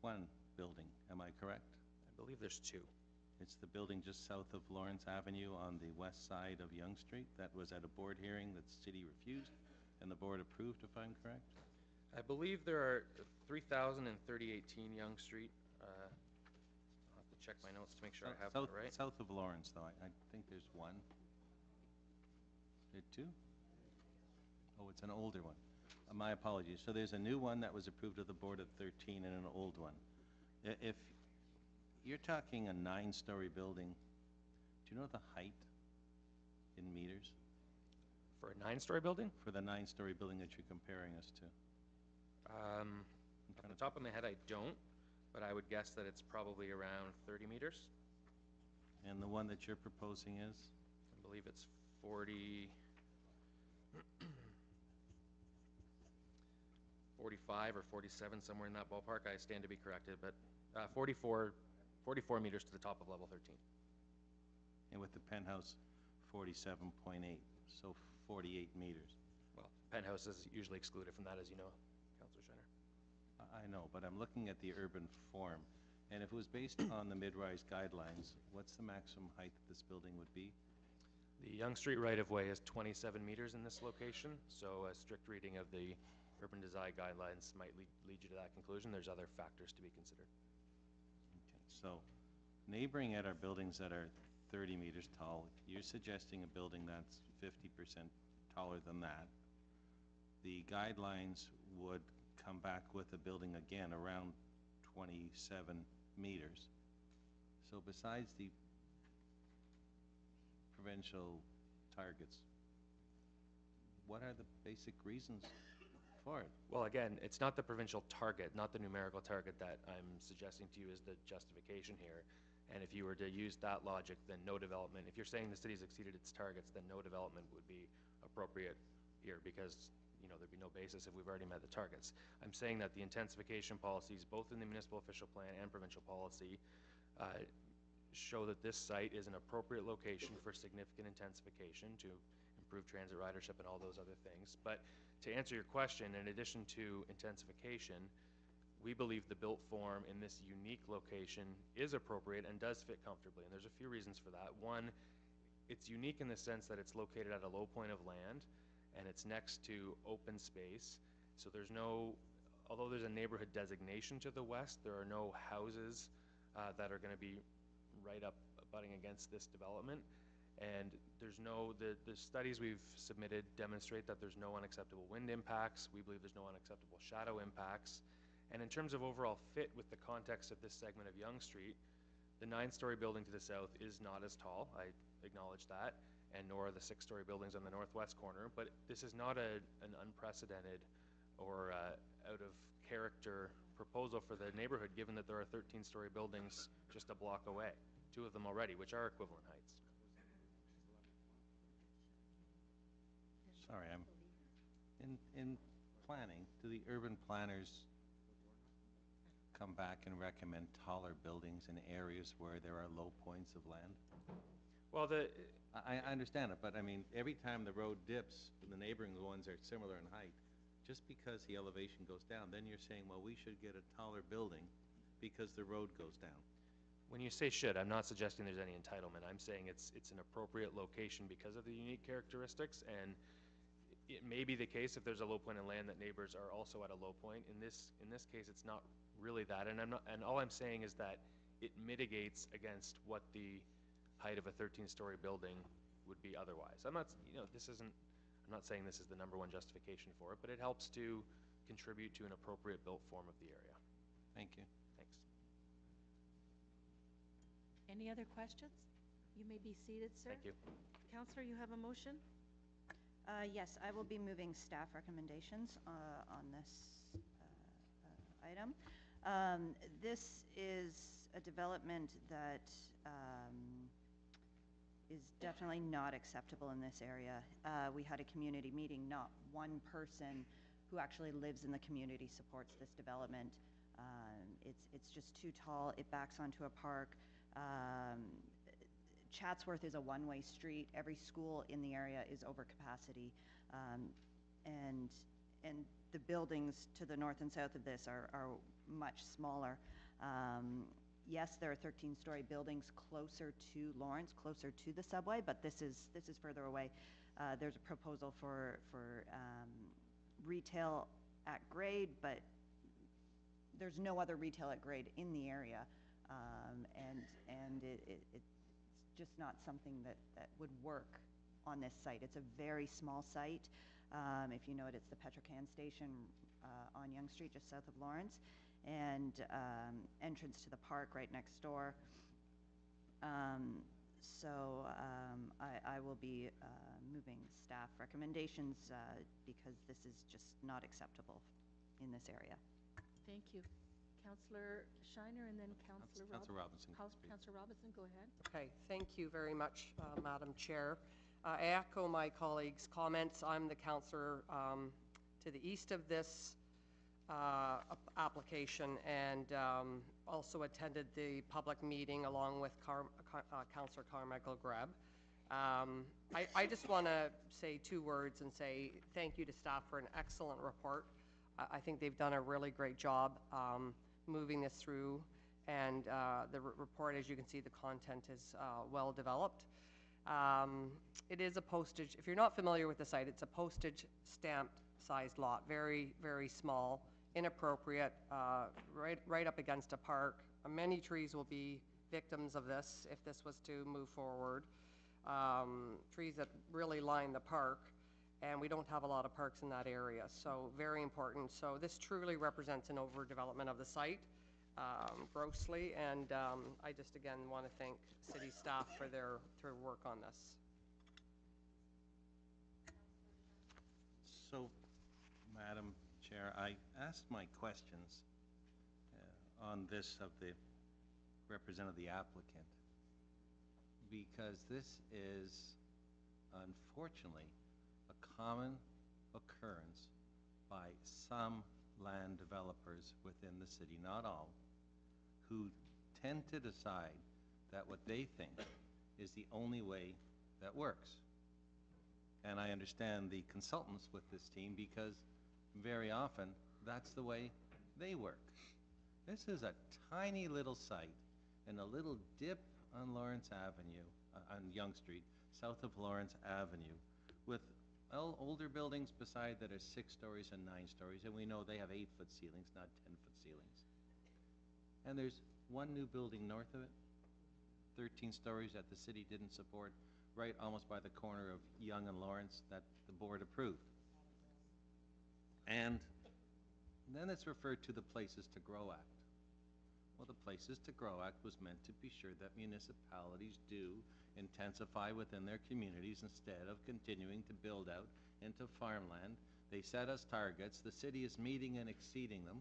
one building, am I correct? I believe there's 2. It's the building just south of Lawrence Avenue on the west side of Yonge Street. That was at a board hearing that the city refused, and the board approved, if I'm correct? I believe there are 3,000 and 3018 Yonge Street. I'll have to check my notes to make sure I have that right. South of Lawrence, though, I think there's one. There 2? Oh, it's an older one. My apologies. So there's a new one that was approved of the board at 13 and an old one. If you're talking a 9-story building, do you know the height in meters? For a 9-story building? For the 9-story building that you're comparing us to? Off the top of my head, I don't, but I would guess that it's probably around 30 meters. And the one that you're proposing is? I believe it's 40, 45 or 47, somewhere in that ballpark. I stand to be corrected, but 44 meters to the top of level 13. And with the penthouse, 47.8, so 48 meters. Well, penthouse is usually excluded from that, as you know, Councillor Schneider. I know, but I'm looking at the urban form, and if it was based on the mid-rise guidelines, what's the maximum height that this building would be? The Yonge Street right-of-way is 27 meters in this location, so a strict reading of the urban design guidelines might lead you to that conclusion. There's other factors to be considered. Okay, so neighboring at our buildings that are 30 meters tall, you're suggesting a building that's 50% taller than that. The guidelines would come back with a building again around 27 meters. So besides the provincial targets, what are the basic reasons for it? Well, again, it's not the provincial target, not the numerical target that I'm suggesting to you as the justification here. And if you were to use that logic, then no development, if you're saying the city's exceeded its targets, then no development would be appropriate here because, you know, there'd be no basis if we've already met the targets. I'm saying that the intensification policies, both in the municipal official plan and provincial policy, show that this site is an appropriate location for significant intensification to improve transit ridership and all those other things. But to answer your question, in addition to intensification, we believe the built form in this unique location is appropriate and does fit comfortably, and there's a few reasons for that. One, it's unique in the sense that it's located at a low point of land, and it's next to open space, so there's no, although there's a neighborhood designation to the west, there are no houses that are going to be right up abutting against this development, and there's no, the studies we've submitted demonstrate that there's no unacceptable wind impacts. We believe there's no unacceptable shadow impacts. And in terms of overall fit with the context of this segment of Yonge Street, The 9-story building to the south is not as tall, I acknowledge that, and nor are the 6-story buildings on the northwest corner, but this is not an unprecedented or out of character proposal for the neighborhood, given that there are 13-story buildings just a block away, 2 of them already, which are equivalent heights. Sorry, in planning, do the urban planners come back and recommend taller buildings in areas where there are low points of land? Well, I understand it, but I mean, every time the road dips, the neighboring ones are similar in height. Just because the elevation goes down, then you're saying, well, we should get a taller building because the road goes down. When you say should, I'm not suggesting there's any entitlement. I'm saying it's an appropriate location because of the unique characteristics, and it may be the case if there's a low point in land that neighbors are also at a low point. In this case, it's not really that, and all I'm saying is that it mitigates against what the height of a 13-story building would be otherwise. I'm not saying this is the #1 justification for it, but it helps to contribute to an appropriate built form of the area. Thank you. Thanks. Any other questions? You may be seated, sir. Thank you. Counselor, you have a motion? Yes, I will be moving staff recommendations on this item. This is a development that is definitely not acceptable in this area. We had a community meeting. Not one person who actually lives in the community supports this development. It's just too tall. It backs onto a park. Chatsworth is a one-way street. Every school in the area is over capacity, and the buildings to the north and south of this are much smaller. Yes, there are 13-story buildings closer to Lawrence, closer to the subway, but this is further away. There's a proposal for retail at grade, but there's no other retail at grade in the area, and it's just not something that would work on this site. It's a very small site. If you know it, it's the Petrocan station on Yonge Street, just south of Lawrence, and entrance to the park right next door. So I will be moving staff recommendations because this is just not acceptable in this area. Thank you. Councillor Shiner and then Councillor Robinson. Councillor Robinson, go ahead. Okay, thank you very much, Madam Chair. I echo my colleagues' comments. I'm the councillor to the east of this application, and also attended the public meeting along with Councillor Carmichael Greb. I just want to say 2 words and say thank you to staff for an excellent report. I think they've done a really great job moving this through, and the report, as you can see, the content is well developed. It is a postage, if you're not familiar with the site, it's a postage stamp sized lot, very, very small, inappropriate, right up against a park. Many trees will be victims of this if this was to move forward. Trees that really line the park, and we don't have a lot of parks in that area, so very important. So this truly represents an overdevelopment of the site, grossly, and I just again want to thank city staff for their work on this. So, Madam Chair, I asked my questions on this of the representative of the applicant because this is unfortunately a common occurrence by some land developers within the city, not all, who tend to decide that what they think is the only way that works. And I understand the consultants with this team because very often that's the way they work. This is a tiny little site in a little dip on Lawrence Avenue, on Yonge Street, south of Lawrence Avenue, with older buildings beside that are 6 stories and 9 stories, and we know they have 8-foot ceilings, not 10-foot ceilings. And there's one new building north of it, 13 stories that the city didn't support, right almost by the corner of Yonge and Lawrence that the board approved. And then it's referred to the Places to Grow Act. Well, the Places to Grow Act was meant to be sure that municipalities do intensify within their communities instead of continuing to build out into farmland. They set us targets, the city is meeting and exceeding them.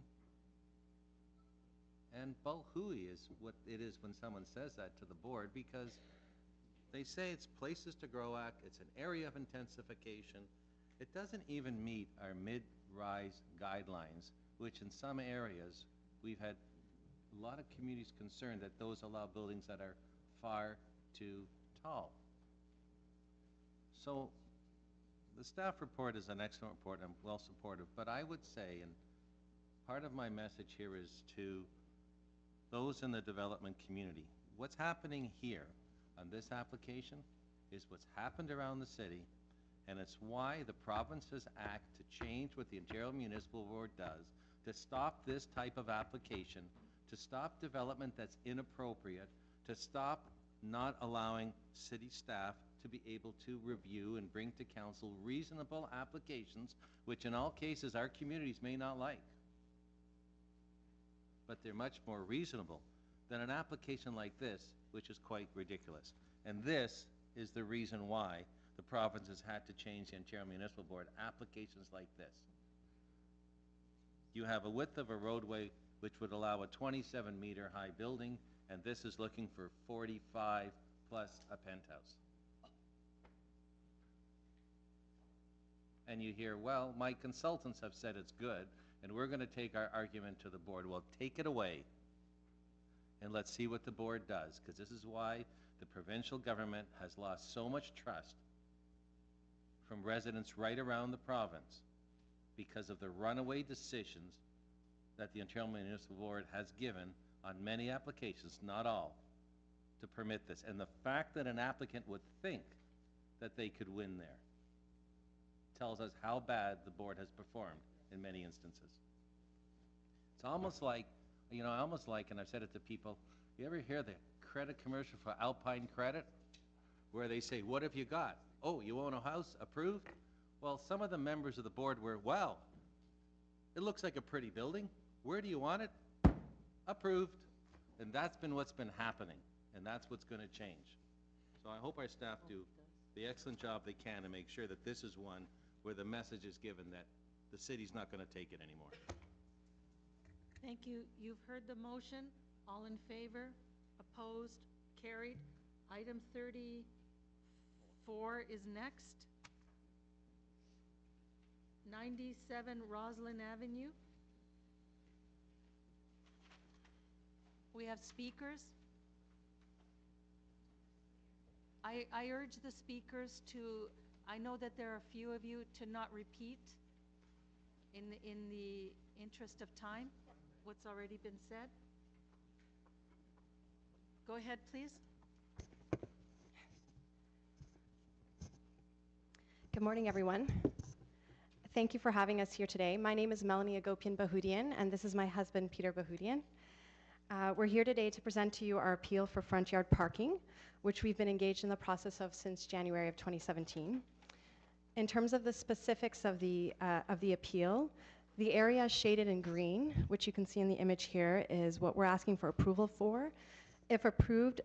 And hooey is what it is when someone says that to the board, because they say it's Places to Grow Act, it's an area of intensification. It doesn't even meet our mid-rise guidelines, which in some areas, we've had a lot of communities concerned that those allow buildings that are far too tall. So the staff report is an excellent report, and I'm well supportive, but I would say, and part of my message here is to those in the development community, what's happening here on this application is what's happened around the city, and it's why the provinces act to change what the Ontario Municipal Board does, to stop this type of application, to stop development that's inappropriate, to stop not allowing city staff to be able to review and bring to council reasonable applications, which in all cases our communities may not like. But they're much more reasonable than an application like this, which is quite ridiculous. And this is the reason why the provinces had to change the Ontario Municipal Board, applications like this. You have a width of a roadway which would allow a 27-meter high building, and this is looking for 45 plus a penthouse. And you hear, well, my consultants have said it's good, and we're going to take our argument to the board. Well, take it away, and let's see what the board does, because this is why the provincial government has lost so much trust from residents right around the province, because of the runaway decisions that the Ontario Municipal Board has given on many applications, not all, to permit this. And the fact that an applicant would think that they could win there tells us how bad the board has performed in many instances. It's almost like, you know, and I've said it to people, you ever hear the credit commercial for Alpine Credit, where they say, what have you got? Oh, you own a house? Approved? Well, some of the members of the board were, well, it looks like a pretty building. Where do you want it? Approved. And that's been what's been happening, and that's what's going to change. So I hope our staff do the excellent job they can to make sure that this is one where the message is given that the city's not going to take it anymore. Thank you. You've heard the motion. All in favor? Opposed? Carried. Item 34 is next. 97 Roslyn Avenue. We have speakers. I urge the speakers to, I know that there are a few of you, to not repeat in the interest of time what's already been said. Go ahead, please. Good morning, everyone. Thank you for having us here today. My name is Melanie Agopian Bahudian, and this is my husband, Peter Bahudian. We're here today to present to you our appeal for front yard parking, which we've been engaged in the process of since January of 2017. In terms of the specifics of the appeal, the area shaded in green, which you can see in the image here, is what we're asking for approval for. If approved,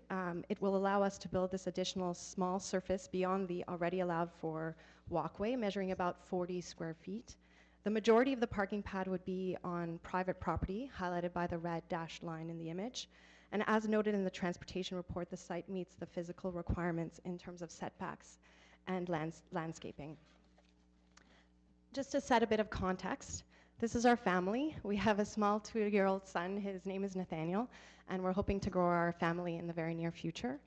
it will allow us to build this additional small surface beyond the already allowed for walkway, measuring about 40 square feet. The majority of the parking pad would be on private property, highlighted by the red dashed line in the image. And as noted in the transportation report, the site meets the physical requirements in terms of setbacks and landscaping. Just to set a bit of context, this is our family. We have a small 2-year-old son. His name is Nathaniel, and we're hoping to grow our family in the very near future.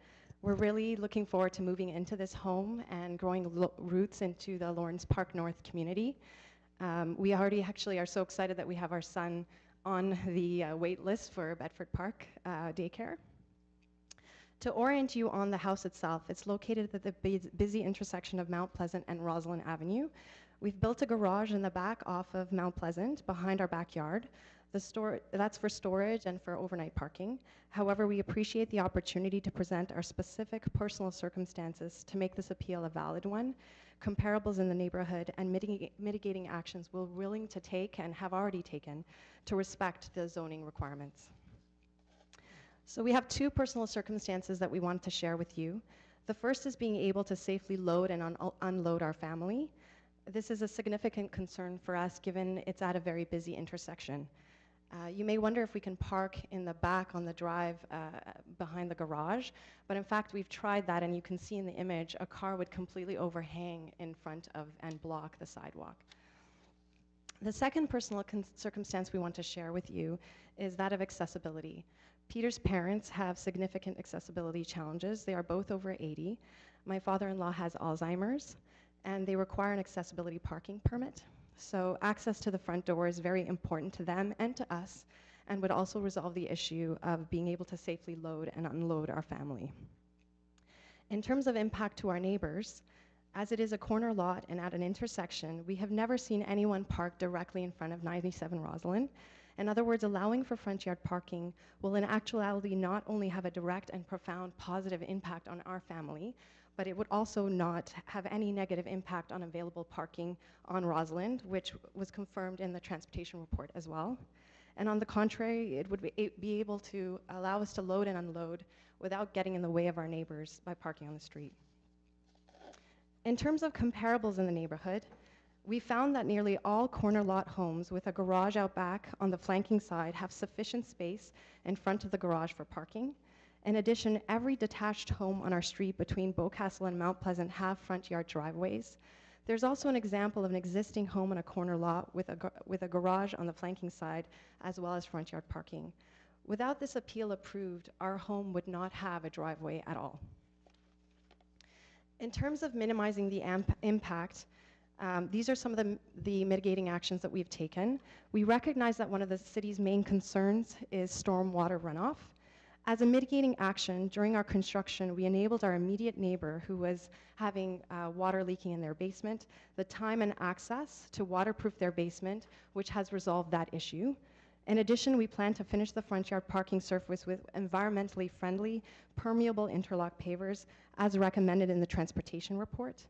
We're really looking forward to moving into this home and growing roots into the Lawrence Park North community. We already actually are so excited that we have our son on the wait list for Bedford Park daycare. To orient you on the house itself, it's located at the busy intersection of Mount Pleasant and Roslyn Avenue. We've built a garage in the back off of Mount Pleasant behind our backyard. That's for storage and for overnight parking. However, we appreciate the opportunity to present our specific personal circumstances to make this appeal a valid one, comparables in the neighborhood, and mitigating actions we're willing to take and have already taken to respect the zoning requirements. So we have two personal circumstances that we want to share with you. The first is being able to safely load and unload our family. This is a significant concern for us given it's at a very busy intersection. You may wonder if we can park in the back on the drive behind the garage, but in fact we've tried that, and you can see in the image a car would completely overhang in front of and block the sidewalk. The second personal circumstance we want to share with you is that of accessibility. Peter's parents have significant accessibility challenges. They are both over 80. My father-in-law has Alzheimer's, and they require an accessibility parking permit. So access to the front door is very important to them and to us, and would also resolve the issue of being able to safely load and unload our family. In terms of impact to our neighbors, as it is a corner lot and at an intersection, we have never seen anyone park directly in front of 97 Roslyn. In other words, allowing for front yard parking will in actuality not only have a direct and profound positive impact on our family, but it would also not have any negative impact on available parking on Roslyn, which was confirmed in the transportation report as well. And on the contrary, it would be able to allow us to load and unload without getting in the way of our neighbors by parking on the street. In terms of comparables in the neighborhood, we found that nearly all corner lot homes with a garage out back on the flanking side have sufficient space in front of the garage for parking. In addition, every detached home on our street between Beaucastle and Mount Pleasant have front yard driveways. There's also an example of an existing home on a corner lot with a garage on the flanking side, as well as front yard parking. Without this appeal approved, our home would not have a driveway at all. In terms of minimizing the impact, these are some of the mitigating actions that we've taken. We recognize that one of the city's main concerns is stormwater runoff. As a mitigating action, during our construction, we enabled our immediate neighbor who was having water leaking in their basement the time and access to waterproof their basement, which has resolved that issue. In addition, we plan to finish the front yard parking surface with environmentally friendly, permeable interlock pavers as recommended in the transportation report.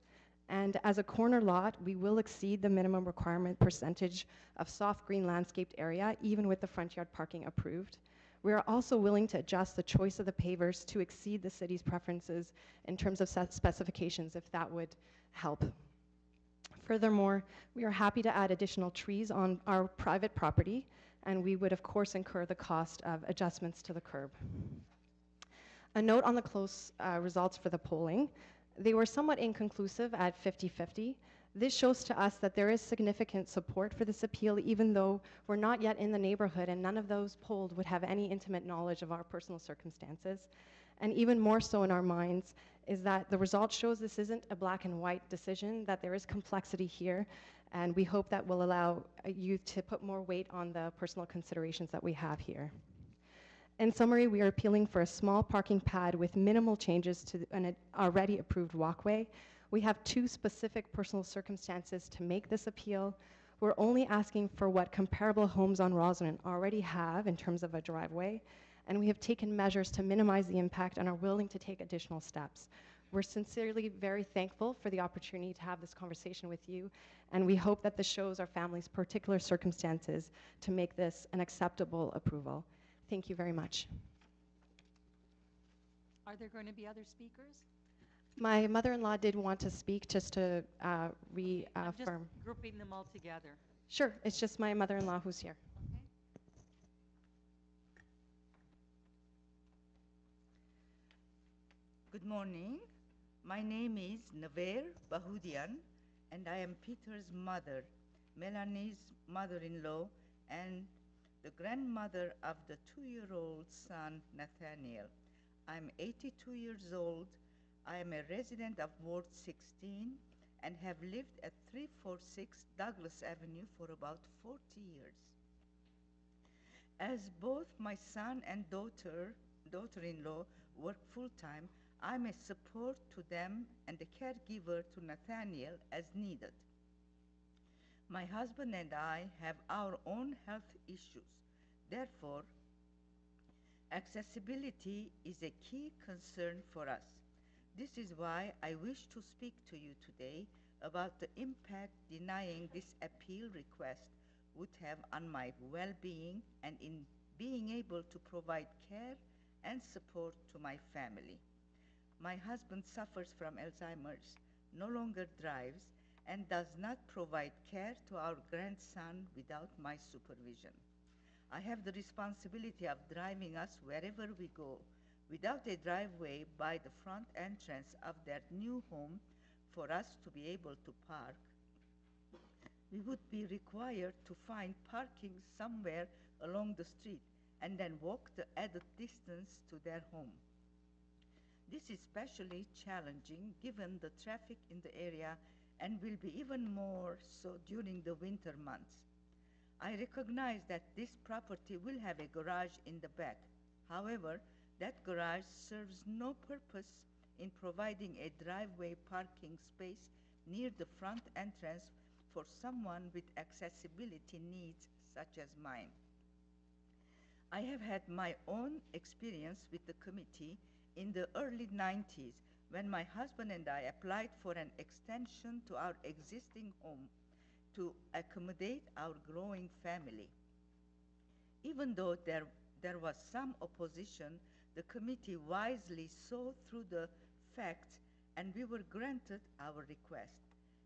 And as a corner lot, we will exceed the minimum requirement percentage of soft green landscaped area, even with the front yard parking approved. We are also willing to adjust the choice of the pavers to exceed the city's preferences in terms of specifications if that would help. Furthermore, we are happy to add additional trees on our private property, and we would of course incur the cost of adjustments to the curb. A note on the close results for the polling. They were somewhat inconclusive at 50-50. This shows to us that there is significant support for this appeal, even though we're not yet in the neighborhood and none of those polled would have any intimate knowledge of our personal circumstances. And even more so in our minds is that the result shows this isn't a black and white decision, that there is complexity here, and we hope that will allow you to put more weight on the personal considerations that we have here. In summary, we are appealing for a small parking pad with minimal changes to an already approved walkway. We have two specific personal circumstances to make this appeal. We're only asking for what comparable homes on Roslyn already have in terms of a driveway, and we have taken measures to minimize the impact and are willing to take additional steps. We're sincerely very thankful for the opportunity to have this conversation with you, and we hope that this shows our family's particular circumstances to make this an acceptable approval. Thank you very much. Are there going to be other speakers? My mother-in-law did want to speak just to I'm reaffirm. just grouping them all together. Sure, it's just my mother-in-law who's here. Okay. Good morning. My name is Naver Bahudian, and I am Peter's mother, Melanie's mother-in-law, and the grandmother of the 2-year-old son, Nathaniel. I'm 82 years old. I am a resident of Ward 16 and have lived at 346 Douglas Avenue for about 40 years. As both my son and daughter-in-law work full-time, I'm a support to them and a caregiver to Nathaniel as needed. My husband and I have our own health issues. Therefore, accessibility is a key concern for us. This is why I wish to speak to you today about the impact denying this appeal request would have on my well-being and in being able to provide care and support to my family. My husband suffers from Alzheimer's, no longer drives, and does not provide care to our grandson without my supervision. I have the responsibility of driving us wherever we go without a driveway by the front entrance of their new home for us to be able to park. We would be required to find parking somewhere along the street and then walk the added distance to their home. This is especially challenging given the traffic in the area and will be even more so during the winter months. I recognize that this property will have a garage in the back. However, that garage serves no purpose in providing a driveway parking space near the front entrance for someone with accessibility needs such as mine. I have had my own experience with the committee in the early 90s when my husband and I applied for an extension to our existing home to accommodate our growing family. Even though there was some opposition, the committee wisely saw through the facts and we were granted our request.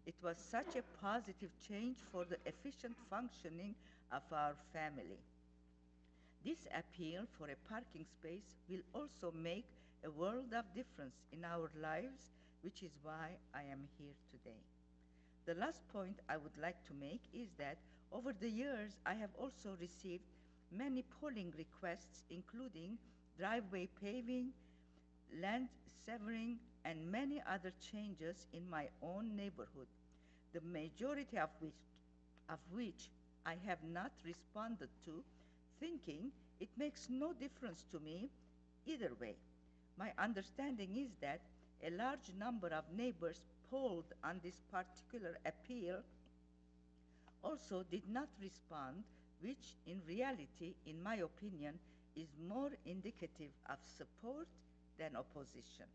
It was such a positive change for the efficient functioning of our family. This appeal for a parking space will also make a world of difference in our lives, which is why I am here today. The last point I would like to make is that over the years, I have also received many polling requests, including driveway paving, land severing, and many other changes in my own neighborhood, the majority of which I have not responded to, thinking it makes no difference to me either way. My understanding is that a large number of neighbors polled on this particular appeal also did not respond, which in reality, in my opinion, is more indicative of support than opposition.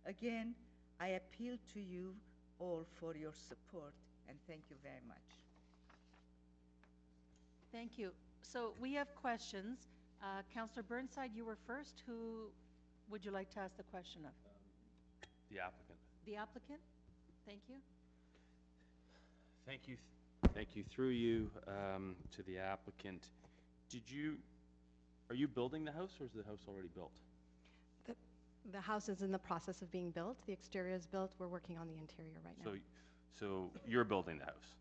Again, I appeal to you all for your support, and thank you very much. Thank you. So we have questions. Councillor Burnside, you were first. Who would you like to ask the question of? The applicant. The applicant? Thank you. Thank you. Thank you. Through you to the applicant. Are you building the house or is the house already built? The house is in the process of being built. The exterior is built. We're working on the interior right now. So you're building the house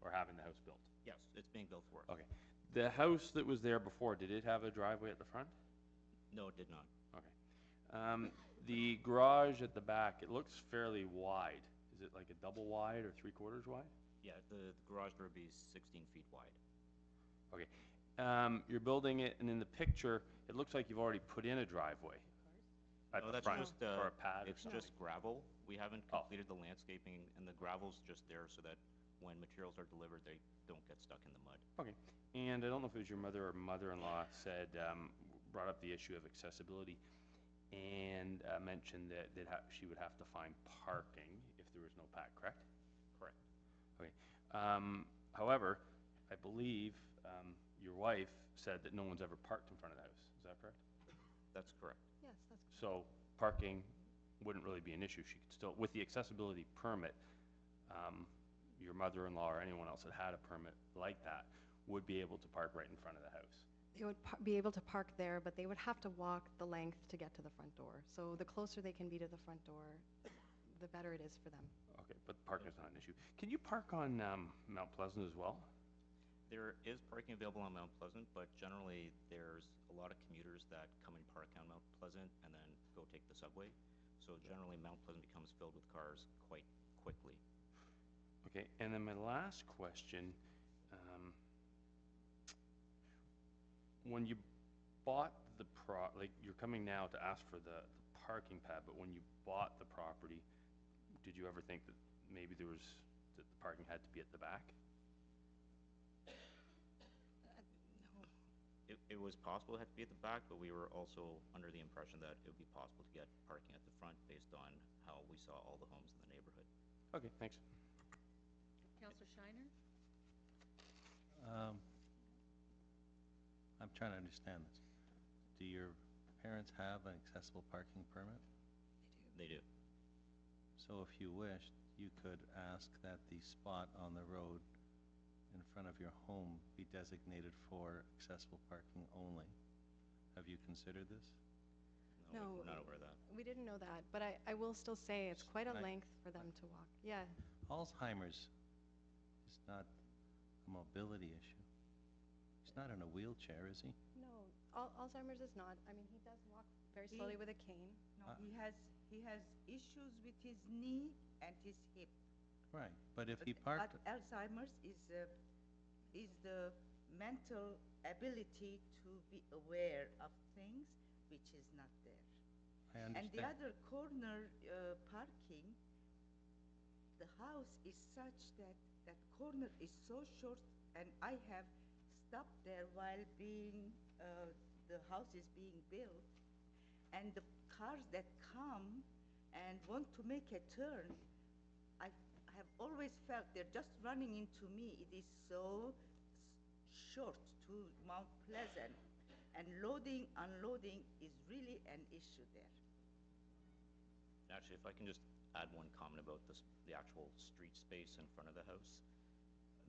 or having the house built? Yes, it's being built for us. Okay. The house that was there before, did it have a driveway at the front? No, it did not. Okay. The garage at the back, it looks fairly wide. Is it like a double wide or 3/4 wide? Yeah, the garage door would be 16 feet wide. Okay. You're building it, and in the picture, it looks like you've already put in a driveway at No, the that's front, just, or a pad or it's something. just gravel. We haven't completed the landscaping, and the gravel's just there so that when materials are delivered, they don't get stuck in the mud. Okay. And I don't know if it was your mother or mother-in-law said, brought up the issue of accessibility and mentioned that she would have to find parking if there was no pad, correct? Correct. Okay. However, I believe your wife said that no one's ever parked in front of the house. Is that correct? That's correct. Yes, that's correct. So parking wouldn't really be an issue. She could still, with the accessibility permit, your mother-in-law or anyone else that had a permit like that would be able to park right in front of the house. They would be able to park there, but they would have to walk the length to get to the front door. So the closer they can be to the front door, the better it is for them. Okay, but parking's not an issue. Can you park on Mount Pleasant as well? There is parking available on Mount Pleasant, but generally there's a lot of commuters that come and park on Mount Pleasant and then go take the subway. So generally Mount Pleasant becomes filled with cars quite quickly. Okay, and then my last question, when you bought the like you're coming now to ask for the parking pad, but when you bought the property, did you ever think that maybe that the parking had to be at the back? It was possible it had to be at the back, but we were also under the impression that it would be possible to get parking at the front based on how we saw all the homes in the neighborhood. Okay, thanks. Councillor Shiner? I'm trying to understand this. Do your parents have an accessible parking permit? They do. So if you wished, you could ask that the spot on the road in front of your home be designated for accessible parking only. Have you considered this? No, We're not aware of that. we didn't know that, but I will still say it's quite a length for them to walk. Yeah, Alzheimer's is not a mobility issue. He's not in a wheelchair, is he? no, Alzheimer's is not. I mean, he does walk very slowly with a cane. No, he has issues with his knee and his hip. Right, but if he parked, But Alzheimer's is the mental ability to be aware of things which is not there. I And the understand. other corner parking, the house is such that that corner is so short, and I have stopped there while the house is being built, and the cars that come and want to make a turn, I have always felt they're just running into me. It is so short to Mount Pleasant, and loading, unloading is really an issue there. Actually, if I can just add one comment about the actual street space in front of the house.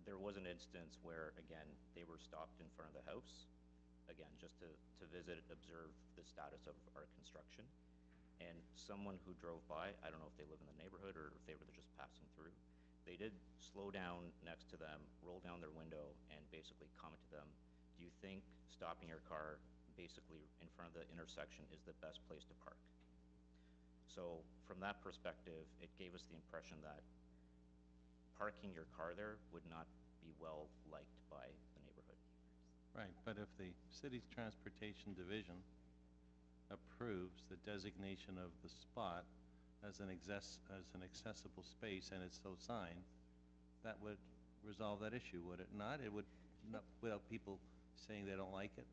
There was an instance where, again, they were stopped in front of the house, again, just to visit, observe the status of our construction. And someone who drove by, I don't know if they live in the neighborhood or if they were just passing through, they did slow down next to them, roll down their window, and basically comment to them, do you think stopping your car basically in front of the intersection is the best place to park? So from that perspective, it gave us the impression that parking your car there would not be well liked by the neighborhood. right, but if the city's transportation division approves the designation of the spot as an accessible space and it's so signed, that would resolve that issue, would it not? It would not, without people saying they don't like it?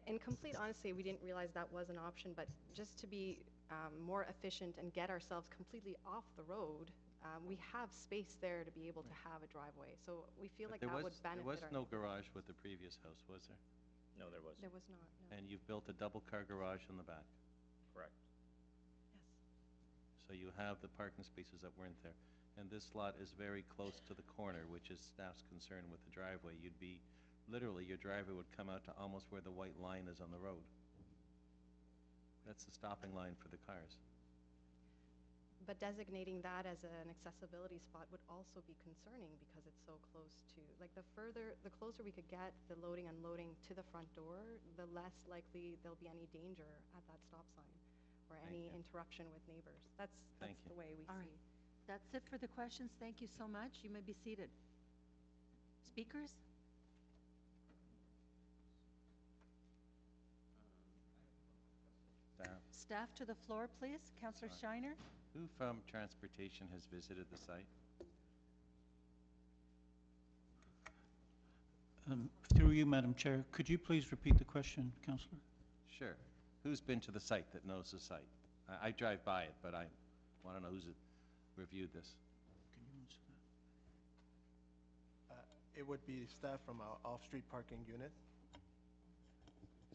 In complete honesty, we didn't realize that was an option, but just to be more efficient and get ourselves completely off the road, we have space there to be able to have a driveway. So we feel like But that would benefit there was our no neighborhood. garage with the previous house, was there? No, there wasn't. There was not, no. And you've built a double-car garage in the back? Correct. Yes. So you have the parking spaces that weren't there. And this lot is very close to the corner, which is staff's concern with the driveway. You'd be, literally, your driveway would come out to almost where the white line is on the road. That's the stopping line for the cars. But designating that as an accessibility spot would also be concerning because it's so close to, like the closer we could get the loading, unloading to the front door, the less likely there'll be any danger at that stop sign or any interruption with neighbors. That's Thank you. the way we All see. right. That's it for the questions. Thank you so much. You may be seated. Speakers? Staff to the floor, please. Councillor Shiner? Who from transportation has visited the site? Through you, Madam Chair, could you please repeat the question, Councillor? Sure. Who's been to the site that knows the site? I drive by it, but I want to know who's reviewed this. Can you answer that? It would be staff from our off-street parking unit.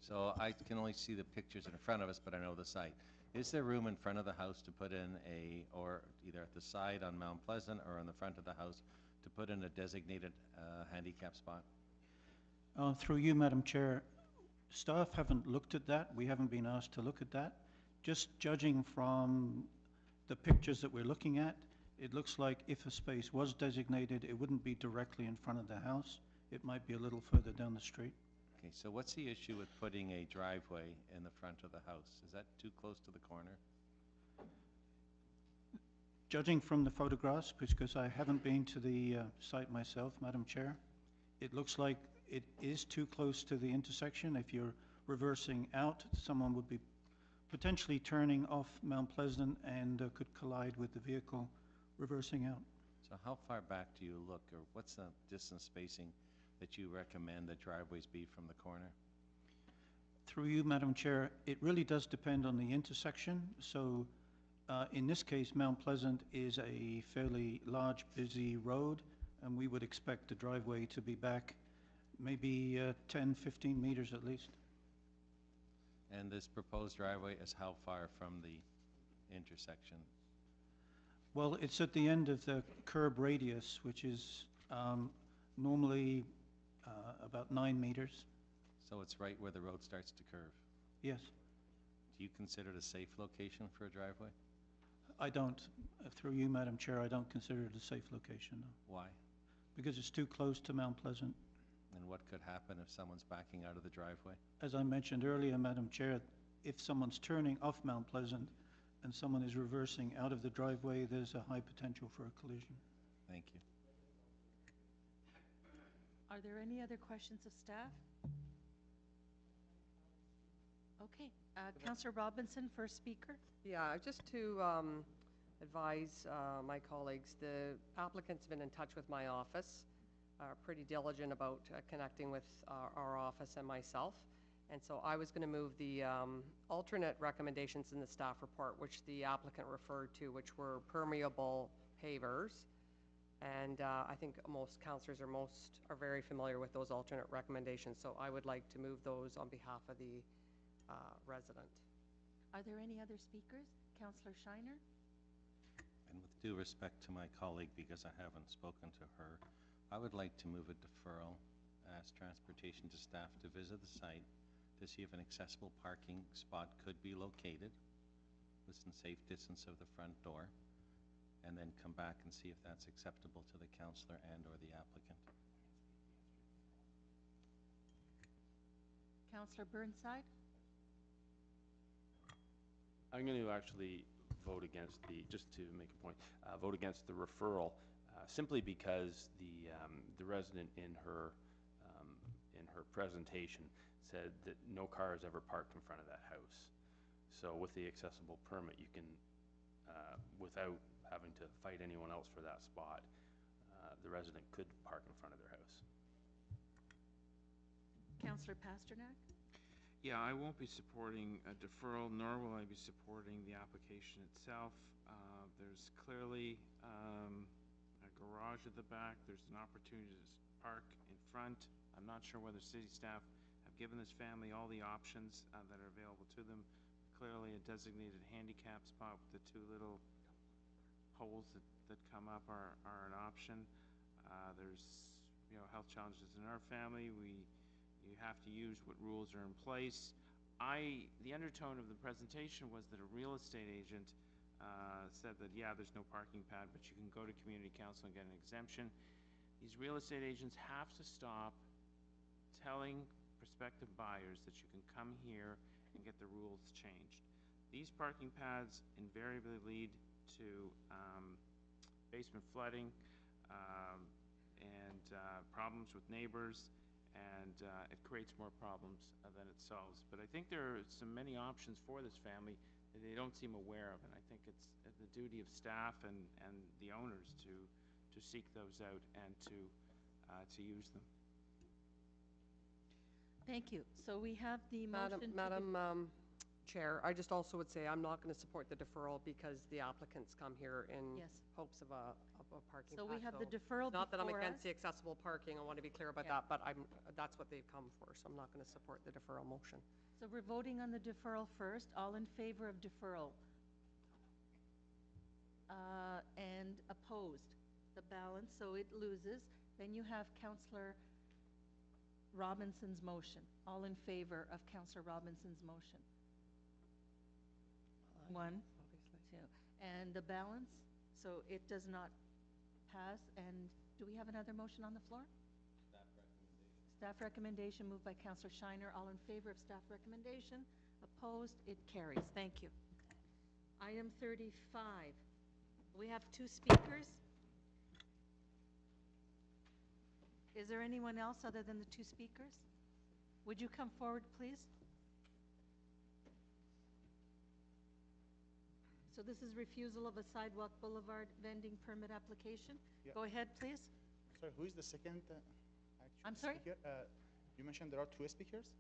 So I can only see the pictures in front of us, but I know the site. Is there room in front of the house to put in or either at the side on Mount Pleasant or on the front of the house, to put in a designated handicap spot? Through you, Madam Chair, staff haven't looked at that. We haven't been asked to look at that. Just judging from the pictures that we're looking at, it looks like if a space was designated, it wouldn't be directly in front of the house. It might be a little further down the street. Okay, so what's the issue with putting a driveway in the front of the house? Is that too close to the corner? Judging from the photographs, because I haven't been to the site myself, Madam Chair, it looks like it is too close to the intersection. If you're reversing out, someone would be potentially turning off Mount Pleasant and could collide with the vehicle reversing out. So how far back do you look, or what's the distance spacing that you recommend that driveways be from the corner? Through you, Madam Chair, it really does depend on the intersection. So in this case, Mount Pleasant is a fairly large, busy road, and we would expect the driveway to be back maybe 10, 15 meters at least. And this proposed driveway is how far from the intersection? Well, it's at the end of the curb radius, which is normally about 9 meters. So it's right where the road starts to curve? Yes. Do you consider it a safe location for a driveway? I don't. Through you, Madam Chair, I don't consider it a safe location, no. Why? Because it's too close to Mount Pleasant. And what could happen if someone's backing out of the driveway? As I mentioned earlier, Madam Chair, if someone's turning off Mount Pleasant and someone is reversing out of the driveway, there's a high potential for a collision. Thank you. Are there any other questions of staff? Okay, Councillor Robinson, first speaker. Yeah, just to advise my colleagues, the applicant's been in touch with my office, pretty diligent about connecting with our office and myself. And so I was going to move the alternate recommendations in the staff report, which the applicant referred to, which were permeable pavers. And I think most councillors are very familiar with those alternate recommendations. So I would like to move those on behalf of the resident. Are there any other speakers? Councillor Shiner? And with due respect to my colleague, because I haven't spoken to her, I would like to move a deferral, ask transportation to staff to visit the site to see if an accessible parking spot could be located within safe distance of the front door, and then come back and see if that's acceptable to the councillor and or the applicant. Councillor Burnside? I'm going to actually vote against just to make a point, vote against the referral, simply because the resident in her presentation said that no car is ever parked in front of that house. So with the accessible permit, you can, without having to fight anyone else for that spot, the resident could park in front of their house. Councillor Pasternak? Yeah, I won't be supporting a deferral, nor will I be supporting the application itself. There's clearly a garage at the back. There's an opportunity to park in front. I'm not sure whether city staff have given this family all the options that are available to them. Clearly, a designated handicap spot with the two little holes that come up are an option. There's health challenges in our family. You have to use what rules are in place. The undertone of the presentation was that a real estate agent said that, yeah, there's no parking pad, but you can go to community council and get an exemption. These real estate agents have to stop telling prospective buyers that you can come here and get the rules changed. These parking pads invariably lead to basement flooding and problems with neighbors, and it creates more problems than it solves. But I think there are many options for this family that they don't seem aware of, and I think it's the duty of staff and the owners to seek those out and to use them. Thank you. So we have the motion. Madam Chair, I just also would say I'm not going to support the deferral because the applicants come here in hopes of a parking So pad. we have the deferral Not that I'm before against us. the accessible parking, I want to be clear about that, but that's what they've come for, so I'm not going to support the deferral motion. So we're voting on the deferral first. All in favor of deferral? And opposed? The balance, so it loses. Then you have Councillor Robinson's motion. All in favor of Councillor Robinson's motion? 1, 2. And the balance, so it does not pass. And do we have another motion on the floor? Staff recommendation moved by Councillor Shiner. All in favor of staff recommendation? Opposed? It carries. Thank you. Item 35. We have 2 speakers. Is there anyone else other than the 2 speakers? Would you come forward, please? So this is refusal of a sidewalk boulevard vending permit application. Yeah. Go ahead, please. Sorry, who is the second I'm sorry? speaker? You mentioned there are 2 speakers?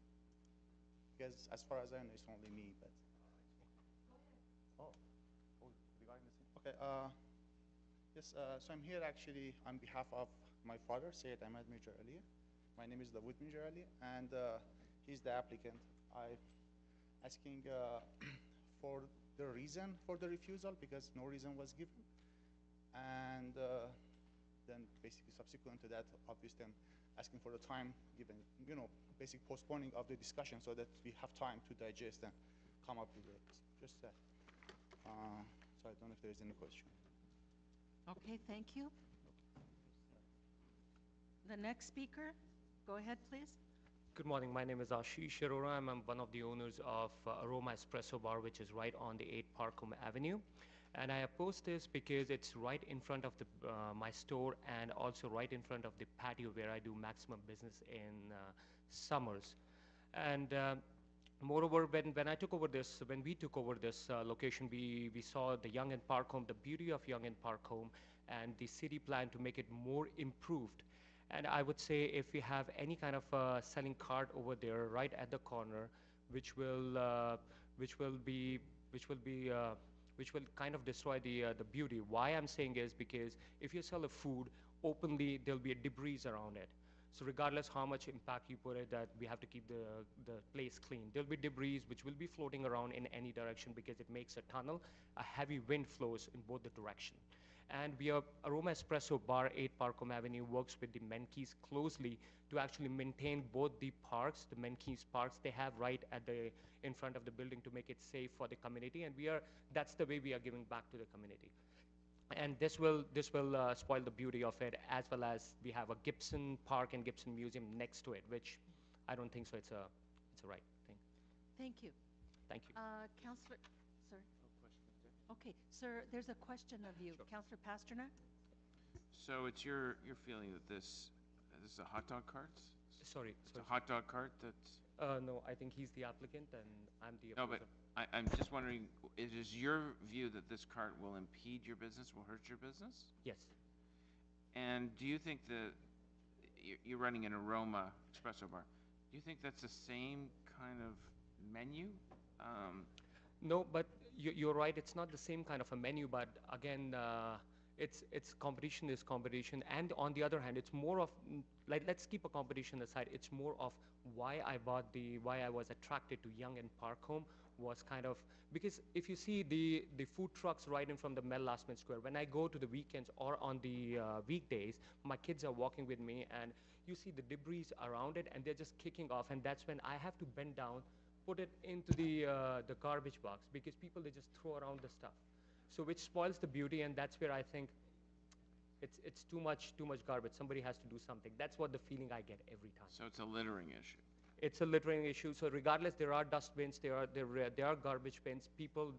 Because as far as I know, it's only me, but... regarding the same... Okay, yes, so I'm here actually on behalf of my father, Syed Ahmed Mirja Ali. My name is Dawood Mirja Ali, and he's the applicant. asking for the reason for the refusal because no reason was given. And then basically subsequent to that, obviously I'm asking for the time given, basic postponing of the discussion so that we have time to digest and come up with it. Just that. So I don't know if there's any question. Okay, thank you. The next speaker, go ahead, please. Good morning. My name is Ashish Arora. I'm one of the owners of Aroma Espresso Bar, which is right on the 8 Parkham Avenue. And I oppose this because it's right in front of my store and also right in front of the patio where I do maximum business in summers. And moreover, when we took over this location, we saw the Young and Park Home, the beauty of Young and Park Home, and the city plan to make it more improved. And I would say if we have any kind of selling cart over there right at the corner, which will kind of destroy the beauty. Why I'm saying is because if you sell a food openly, there'll be a debris around it. So regardless how much impact you put it, that we have to keep the place clean. There'll be debris which will be floating around in any direction because it makes a tunnel. A heavy wind flows in both the direction. And Aroma Espresso Bar, 8 Parkham Avenue, works with the Menkeys closely to actually maintain both the parks, the Menkeys parks they have right in front of the building to make it safe for the community. And that's the way we are giving back to the community. And this will spoil the beauty of it, as well as we have a Gibson Park and Gibson Museum next to it, which I don't think so. It's a right thing. Thank you. Thank you. Councillor, sir. Okay, sir, there's a question of you. Sure. Councillor Pasternak? So it's your feeling that this is a hot dog cart? Sorry. It's a hot dog cart that's... No, I think he's the applicant and I'm the No, opposer. but I'm just wondering, it is your view that this cart will impede your business, will hurt your business? Yes. And do you think that you're running an Aroma Espresso Bar? Do you think that's the same kind of menu? No, but you're right. It's not the same kind of a menu, but again, it's competition is competition. And on the other hand, it's more of let's keep a competition aside. It's more of why I was attracted to Young and Park Home was kind of because if you see the food trucks right in from the Mel Lastman Square, when I go to the weekends or on the weekdays, my kids are walking with me, and you see the debris around it, and they're just kicking off, and that's when I have to bend down, put it into the garbage box because people, they just throw around the stuff, so which spoils the beauty. And that's where I think it's too much garbage. Somebody has to do something. That's what the feeling I get every time. So it's a littering issue. It's a littering issue. So regardless, there are dustbins, there are garbage bins. People,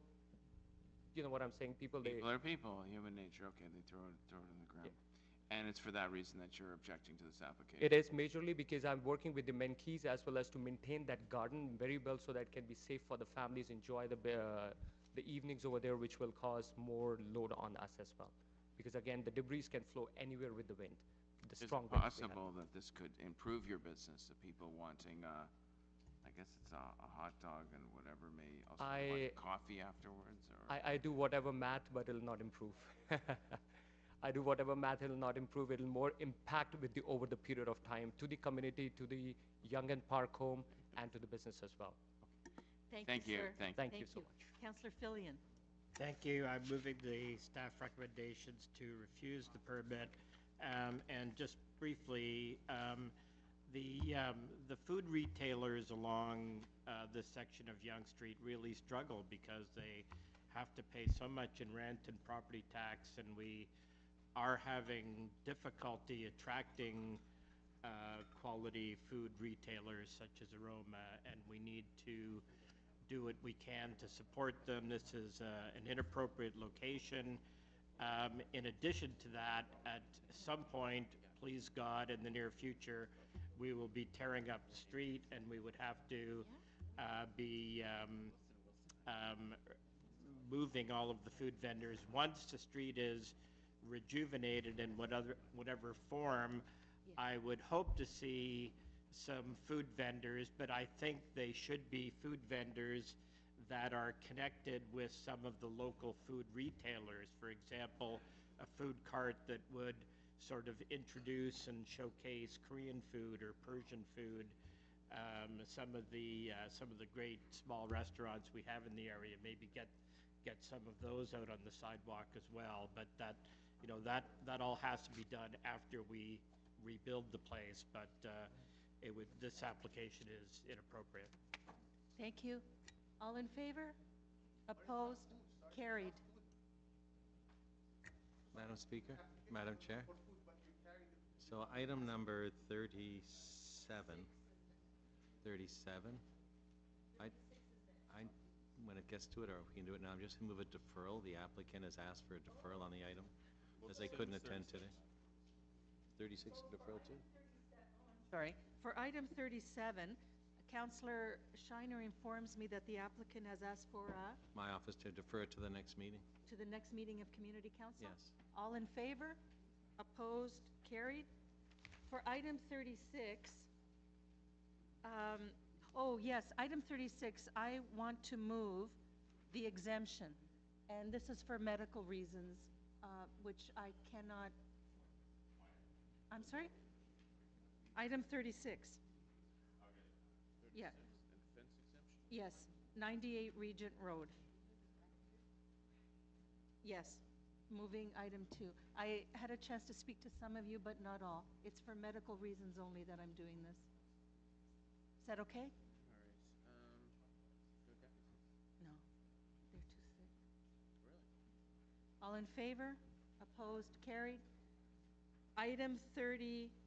you know what I'm saying? People are people, human nature. Okay, they throw it in the ground. Yeah. And it's for that reason that you're objecting to this application. It is majorly because I'm working with the Menkeys as well as to maintain that garden very well so that it can be safe for the families, enjoy the evenings over there, which will cause more load on us as well. Because again, the debris can flow anywhere with the wind. Is it possible that this could improve your business, the people wanting, I guess it's a hot dog and whatever, may also want coffee afterwards? Or? I do whatever math, but it'll not improve. I do whatever math, it'll not improve. It'll more impact over the period of time to the community, to the Young and Park Home, and to the business as well. Thank you, sir. Thank you so much. Councillor Fillion. Thank you. I'm moving the staff recommendations to refuse the permit. And just briefly, the food retailers along this section of Yonge Street really struggle because they have to pay so much in rent and property tax, and we are having difficulty attracting quality food retailers such as Aroma, and we need to do what we can to support them. This is an inappropriate location. In addition to that, at some point, please God, in the near future, we will be tearing up the street, and we would have to be moving all of the food vendors. Once the street is rejuvenated in whatever form, I would hope to see some food vendors, but I think they should be food vendors that are connected with some of the local food retailers. For example, a food cart that would sort of introduce and showcase Korean food or Persian food some of the great small restaurants we have in the area, maybe get some of those out on the sidewalk as well. But that, you know, that all has to be done after we rebuild the place, but this application is inappropriate. Thank you. All in favor? Opposed? Carried. Madam Speaker, Madam Chair. So item number 37, when it gets to it, or we can do it now, I'm just gonna move a deferral. The applicant has asked for a deferral on the item, as they couldn't attend today. 36 deferral too? Sorry. For item 37, Councillor Shiner informs me that the applicant has asked for My office to defer it to the next meeting. to the next meeting of Community Council? Yes. All in favor? Opposed? Carried. For item 36, oh yes, item 36, I want to move the exemption. And this is for medical reasons, which I cannot, I'm sorry? Item 36. Yeah. Yes, 98 Regent Road. Yes, moving item 2. I had a chance to speak to some of you, but not all. It's for medical reasons only that I'm doing this. Is that okay? No, they're too sick. All in favor? Opposed? Carried. Item 38.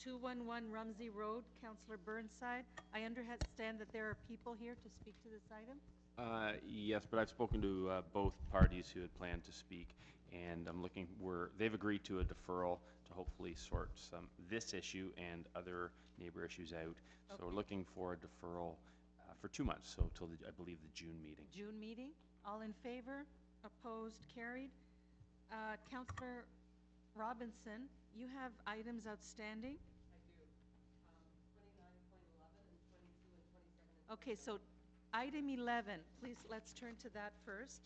211 Rumsey Road, Councillor Burnside. I understand that there are people here to speak to this item? Yes, but I've spoken to both parties who had planned to speak, and they've agreed to a deferral to hopefully sort this issue and other neighbor issues out. So we're looking for a deferral for 2 months, so till I believe the June meeting. June meeting. All in favor? Opposed? Carried. Councillor Robinson, you have items outstanding? Okay, so item 11, please, let's turn to that first.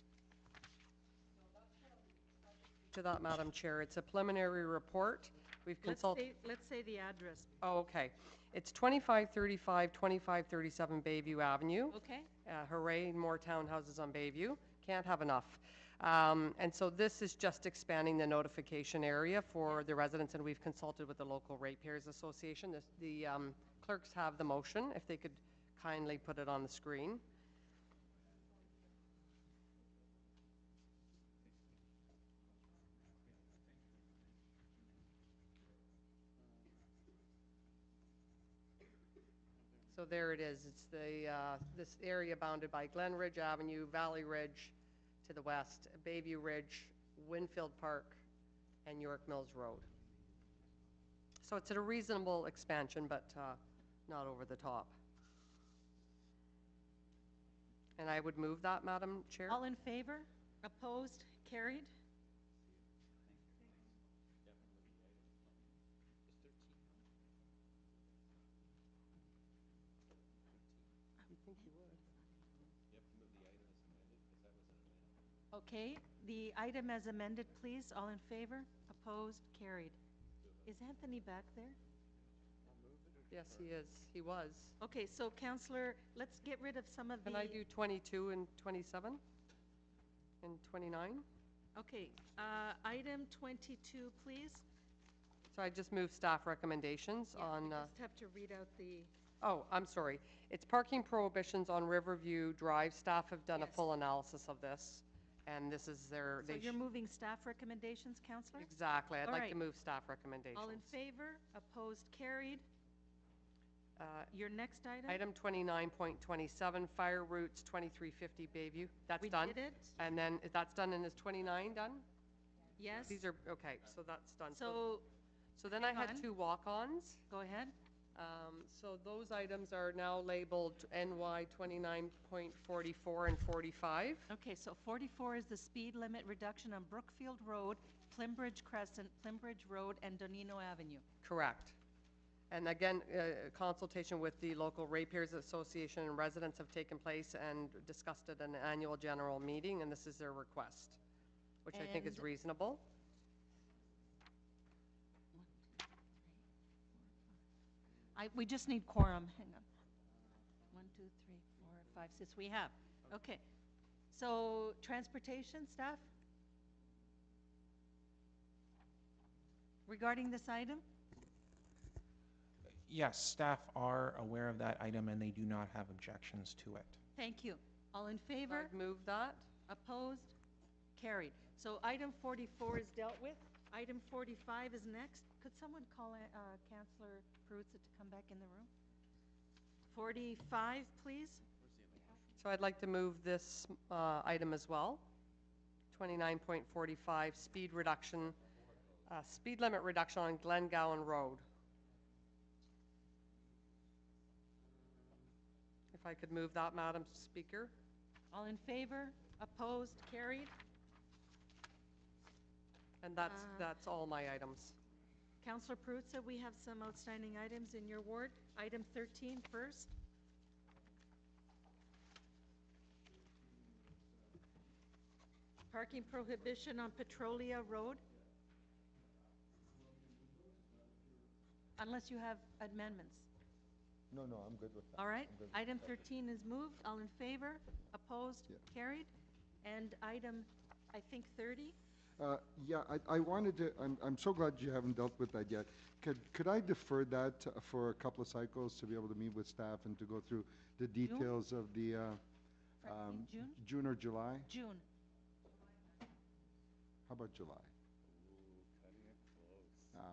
To that, Madam Chair, it's a preliminary report. We've consulted. Let's say the address. Oh, okay. It's 2535, 2537 Bayview Avenue. Okay. Hooray, more townhouses on Bayview. Can't have enough. And so this is just expanding the notification area for the residents, and we've consulted with the local ratepayers association. The clerks have the motion, if they could kindly put it on the screen. So there it is. It's this area bounded by Glen Ridge Avenue, Valley Ridge to the west, Bayview Ridge, Winfield Park, and York Mills Road. So it's a reasonable expansion, but not over the top. And I would move that, Madam Chair. All in favor? Opposed? Carried. Okay, the item as amended, please. All in favor? Opposed? Carried. Is Anthony back there? Yes, he is. He was. Okay, so Councillor, let's get rid of some of the... Can I do 22 and 27 and 29? Okay, item 22, please. So I just moved staff recommendations on... We just have to read out the... Oh, I'm sorry. It's parking prohibitions on Riverview Drive. Staff have done a full analysis of this, and this is their... So you're moving staff recommendations, Councillor? Exactly. I'd All like right. to move staff recommendations. All in favor? Opposed? Carried. Your next item? Item 29.27, Fire Routes 2350 Bayview. That's We done. did it. And then that's done, and is 29 done? Yes. These are, okay, so that's done. So then I hang had on. 2 walk-ons. Go ahead. So those items are now labeled NY 29.44 and 45. Okay, so 44 is the speed limit reduction on Brookfield Road, Plimbridge Crescent, Plimbridge Road, and Donino Avenue. Correct. And again, consultation with the local ratepayers association and residents have taken place and discussed at an annual general meeting, and this is their request. which I think is And- reasonable. We just need quorum, hang on. 1, 2, 3, 4, 5, 6, we have, okay. So, transportation staff? Regarding this item? Yes, staff are aware of that item and they do not have objections to it. Thank you. All in favor? I'd move that. Opposed? Carried. So item 44 is dealt with. Item 45 is next. Could someone call Councillor Peruzza to come back in the room? 45, please. So I'd like to move this item as well. 29.45, speed reduction, speed limit reduction on Glengowan Road. If I could move that, Madam Speaker. All in favor? Opposed? Carried. And that's all my items. Councillor Peruzza, we have some outstanding items in your ward. Item 13 first. Parking prohibition on Petrolia Road. Unless you have amendments. No, I'm good with that. All right. I'm good with Item that. 13 is moved. All in favor? Opposed? Yeah. Carried. And item, I think, 30? Yeah, I wanted to, I'm so glad you haven't dealt with that yet. Could I defer that for a couple of cycles to be able to meet with staff and to go through the details of the, June? June or July? June. How about July?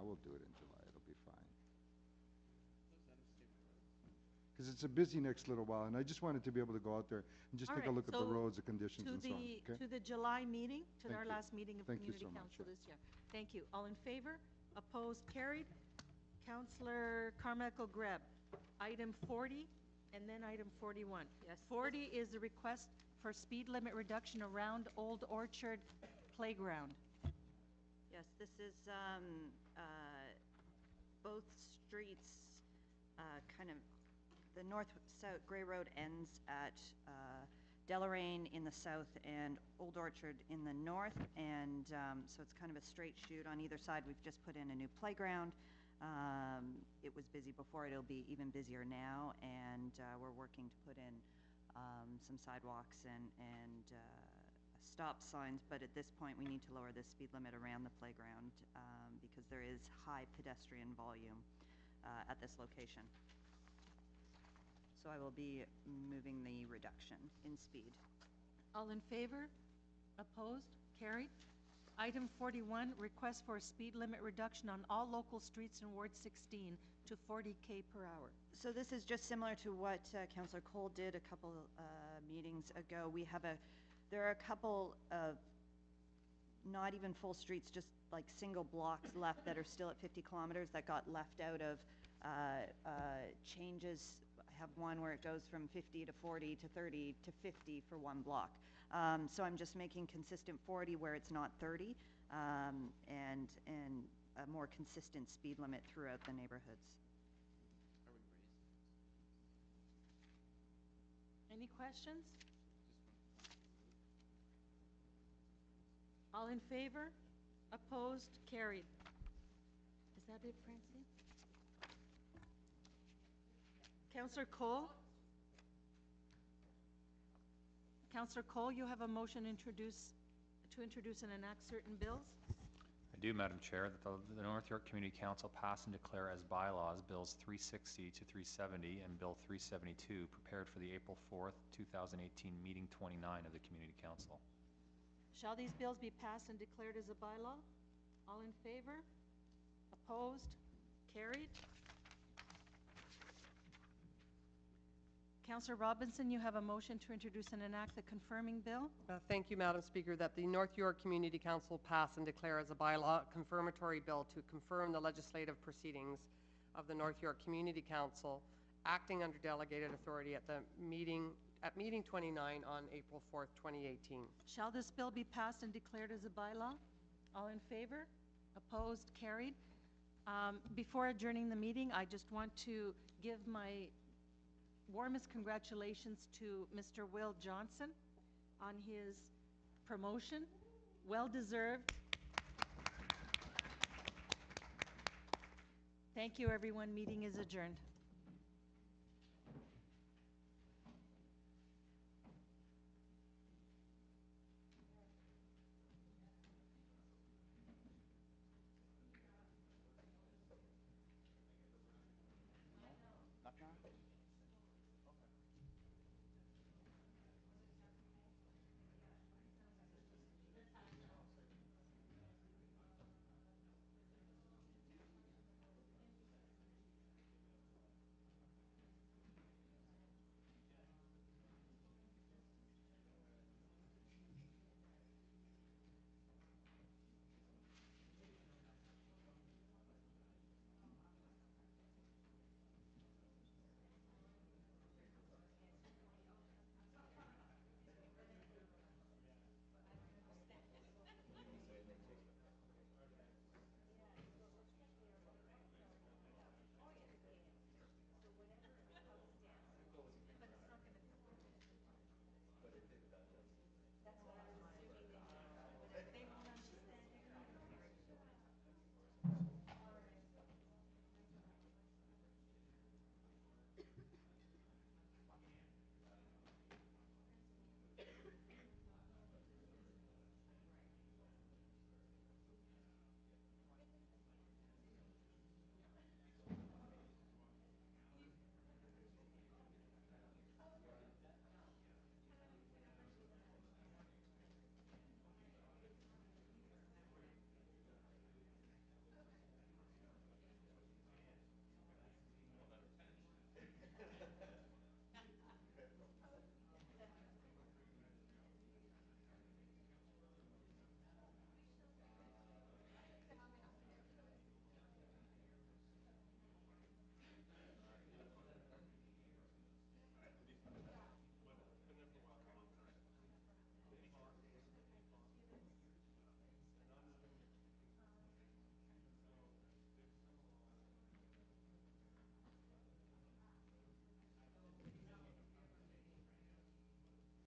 We'll do it in July, it'll be fine. Because it's a busy next little while, and I just wanted to be able to go out there and just All take a right, look at the so roads, the conditions and so on, okay? To the July meeting, to Thank our you. last meeting of Thank you Community so much, Council yeah. this year. Thank you. All in favor? Opposed? Carried. Councillor Carmichael Greb, item 40, and then item 41. Yes. 40 is the request for speed limit reduction around Old Orchard Playground. Yes, this is both streets, kind of, the north-south Gray Road ends at Deloraine in the south and Old Orchard in the north, and so it's kind of a straight shoot on either side. We've just put in a new playground. It was busy before, it'll be even busier now, and we're working to put in some sidewalks and stop signs, but at this point we need to lower the speed limit around the playground because there is high pedestrian volume at this location. So I will be moving the reduction in speed. All in favor? Opposed? Carried. Item 41, request for a speed limit reduction on all local streets in Ward 16 to 40 km/h. So this is just similar to what Councillor Cole did a couple meetings ago. There are a couple of not even full streets, just like single blocks left that are still at 50 kilometers that got left out of changes. I have one where it goes from 50 to 40 to 30 to 50 for one block. So I'm just making consistent 40 where it's not 30 and a more consistent speed limit throughout the neighborhoods. Any questions? All in favor? Opposed? Carried. Is that it, Francine? Councillor Cole? Councillor Cole, you have a motion to introduce and enact certain bills? I do, Madam Chair, that the North York Community Council pass and declare as bylaws Bills 360 to 370 and Bill 372 prepared for the April 4th, 2018 meeting 29 of the Community Council. Shall these bills be passed and declared as a bylaw? All in favor? Opposed? Carried. Councillor Robinson, you have a motion to introduce and enact the confirming bill. Thank you, Madam Speaker, that the North York Community Council pass and declare as a bylaw a confirmatory bill to confirm the legislative proceedings of the North York Community Council acting under delegated authority at meeting 29 on April 4th, 2018. Shall this bill be passed and declared as a bylaw? All in favor? Opposed? Carried. Before adjourning the meeting, I just want to give my warmest congratulations to Mr. Will Johnson on his promotion. Well-deserved. Thank you, everyone. Meeting is adjourned.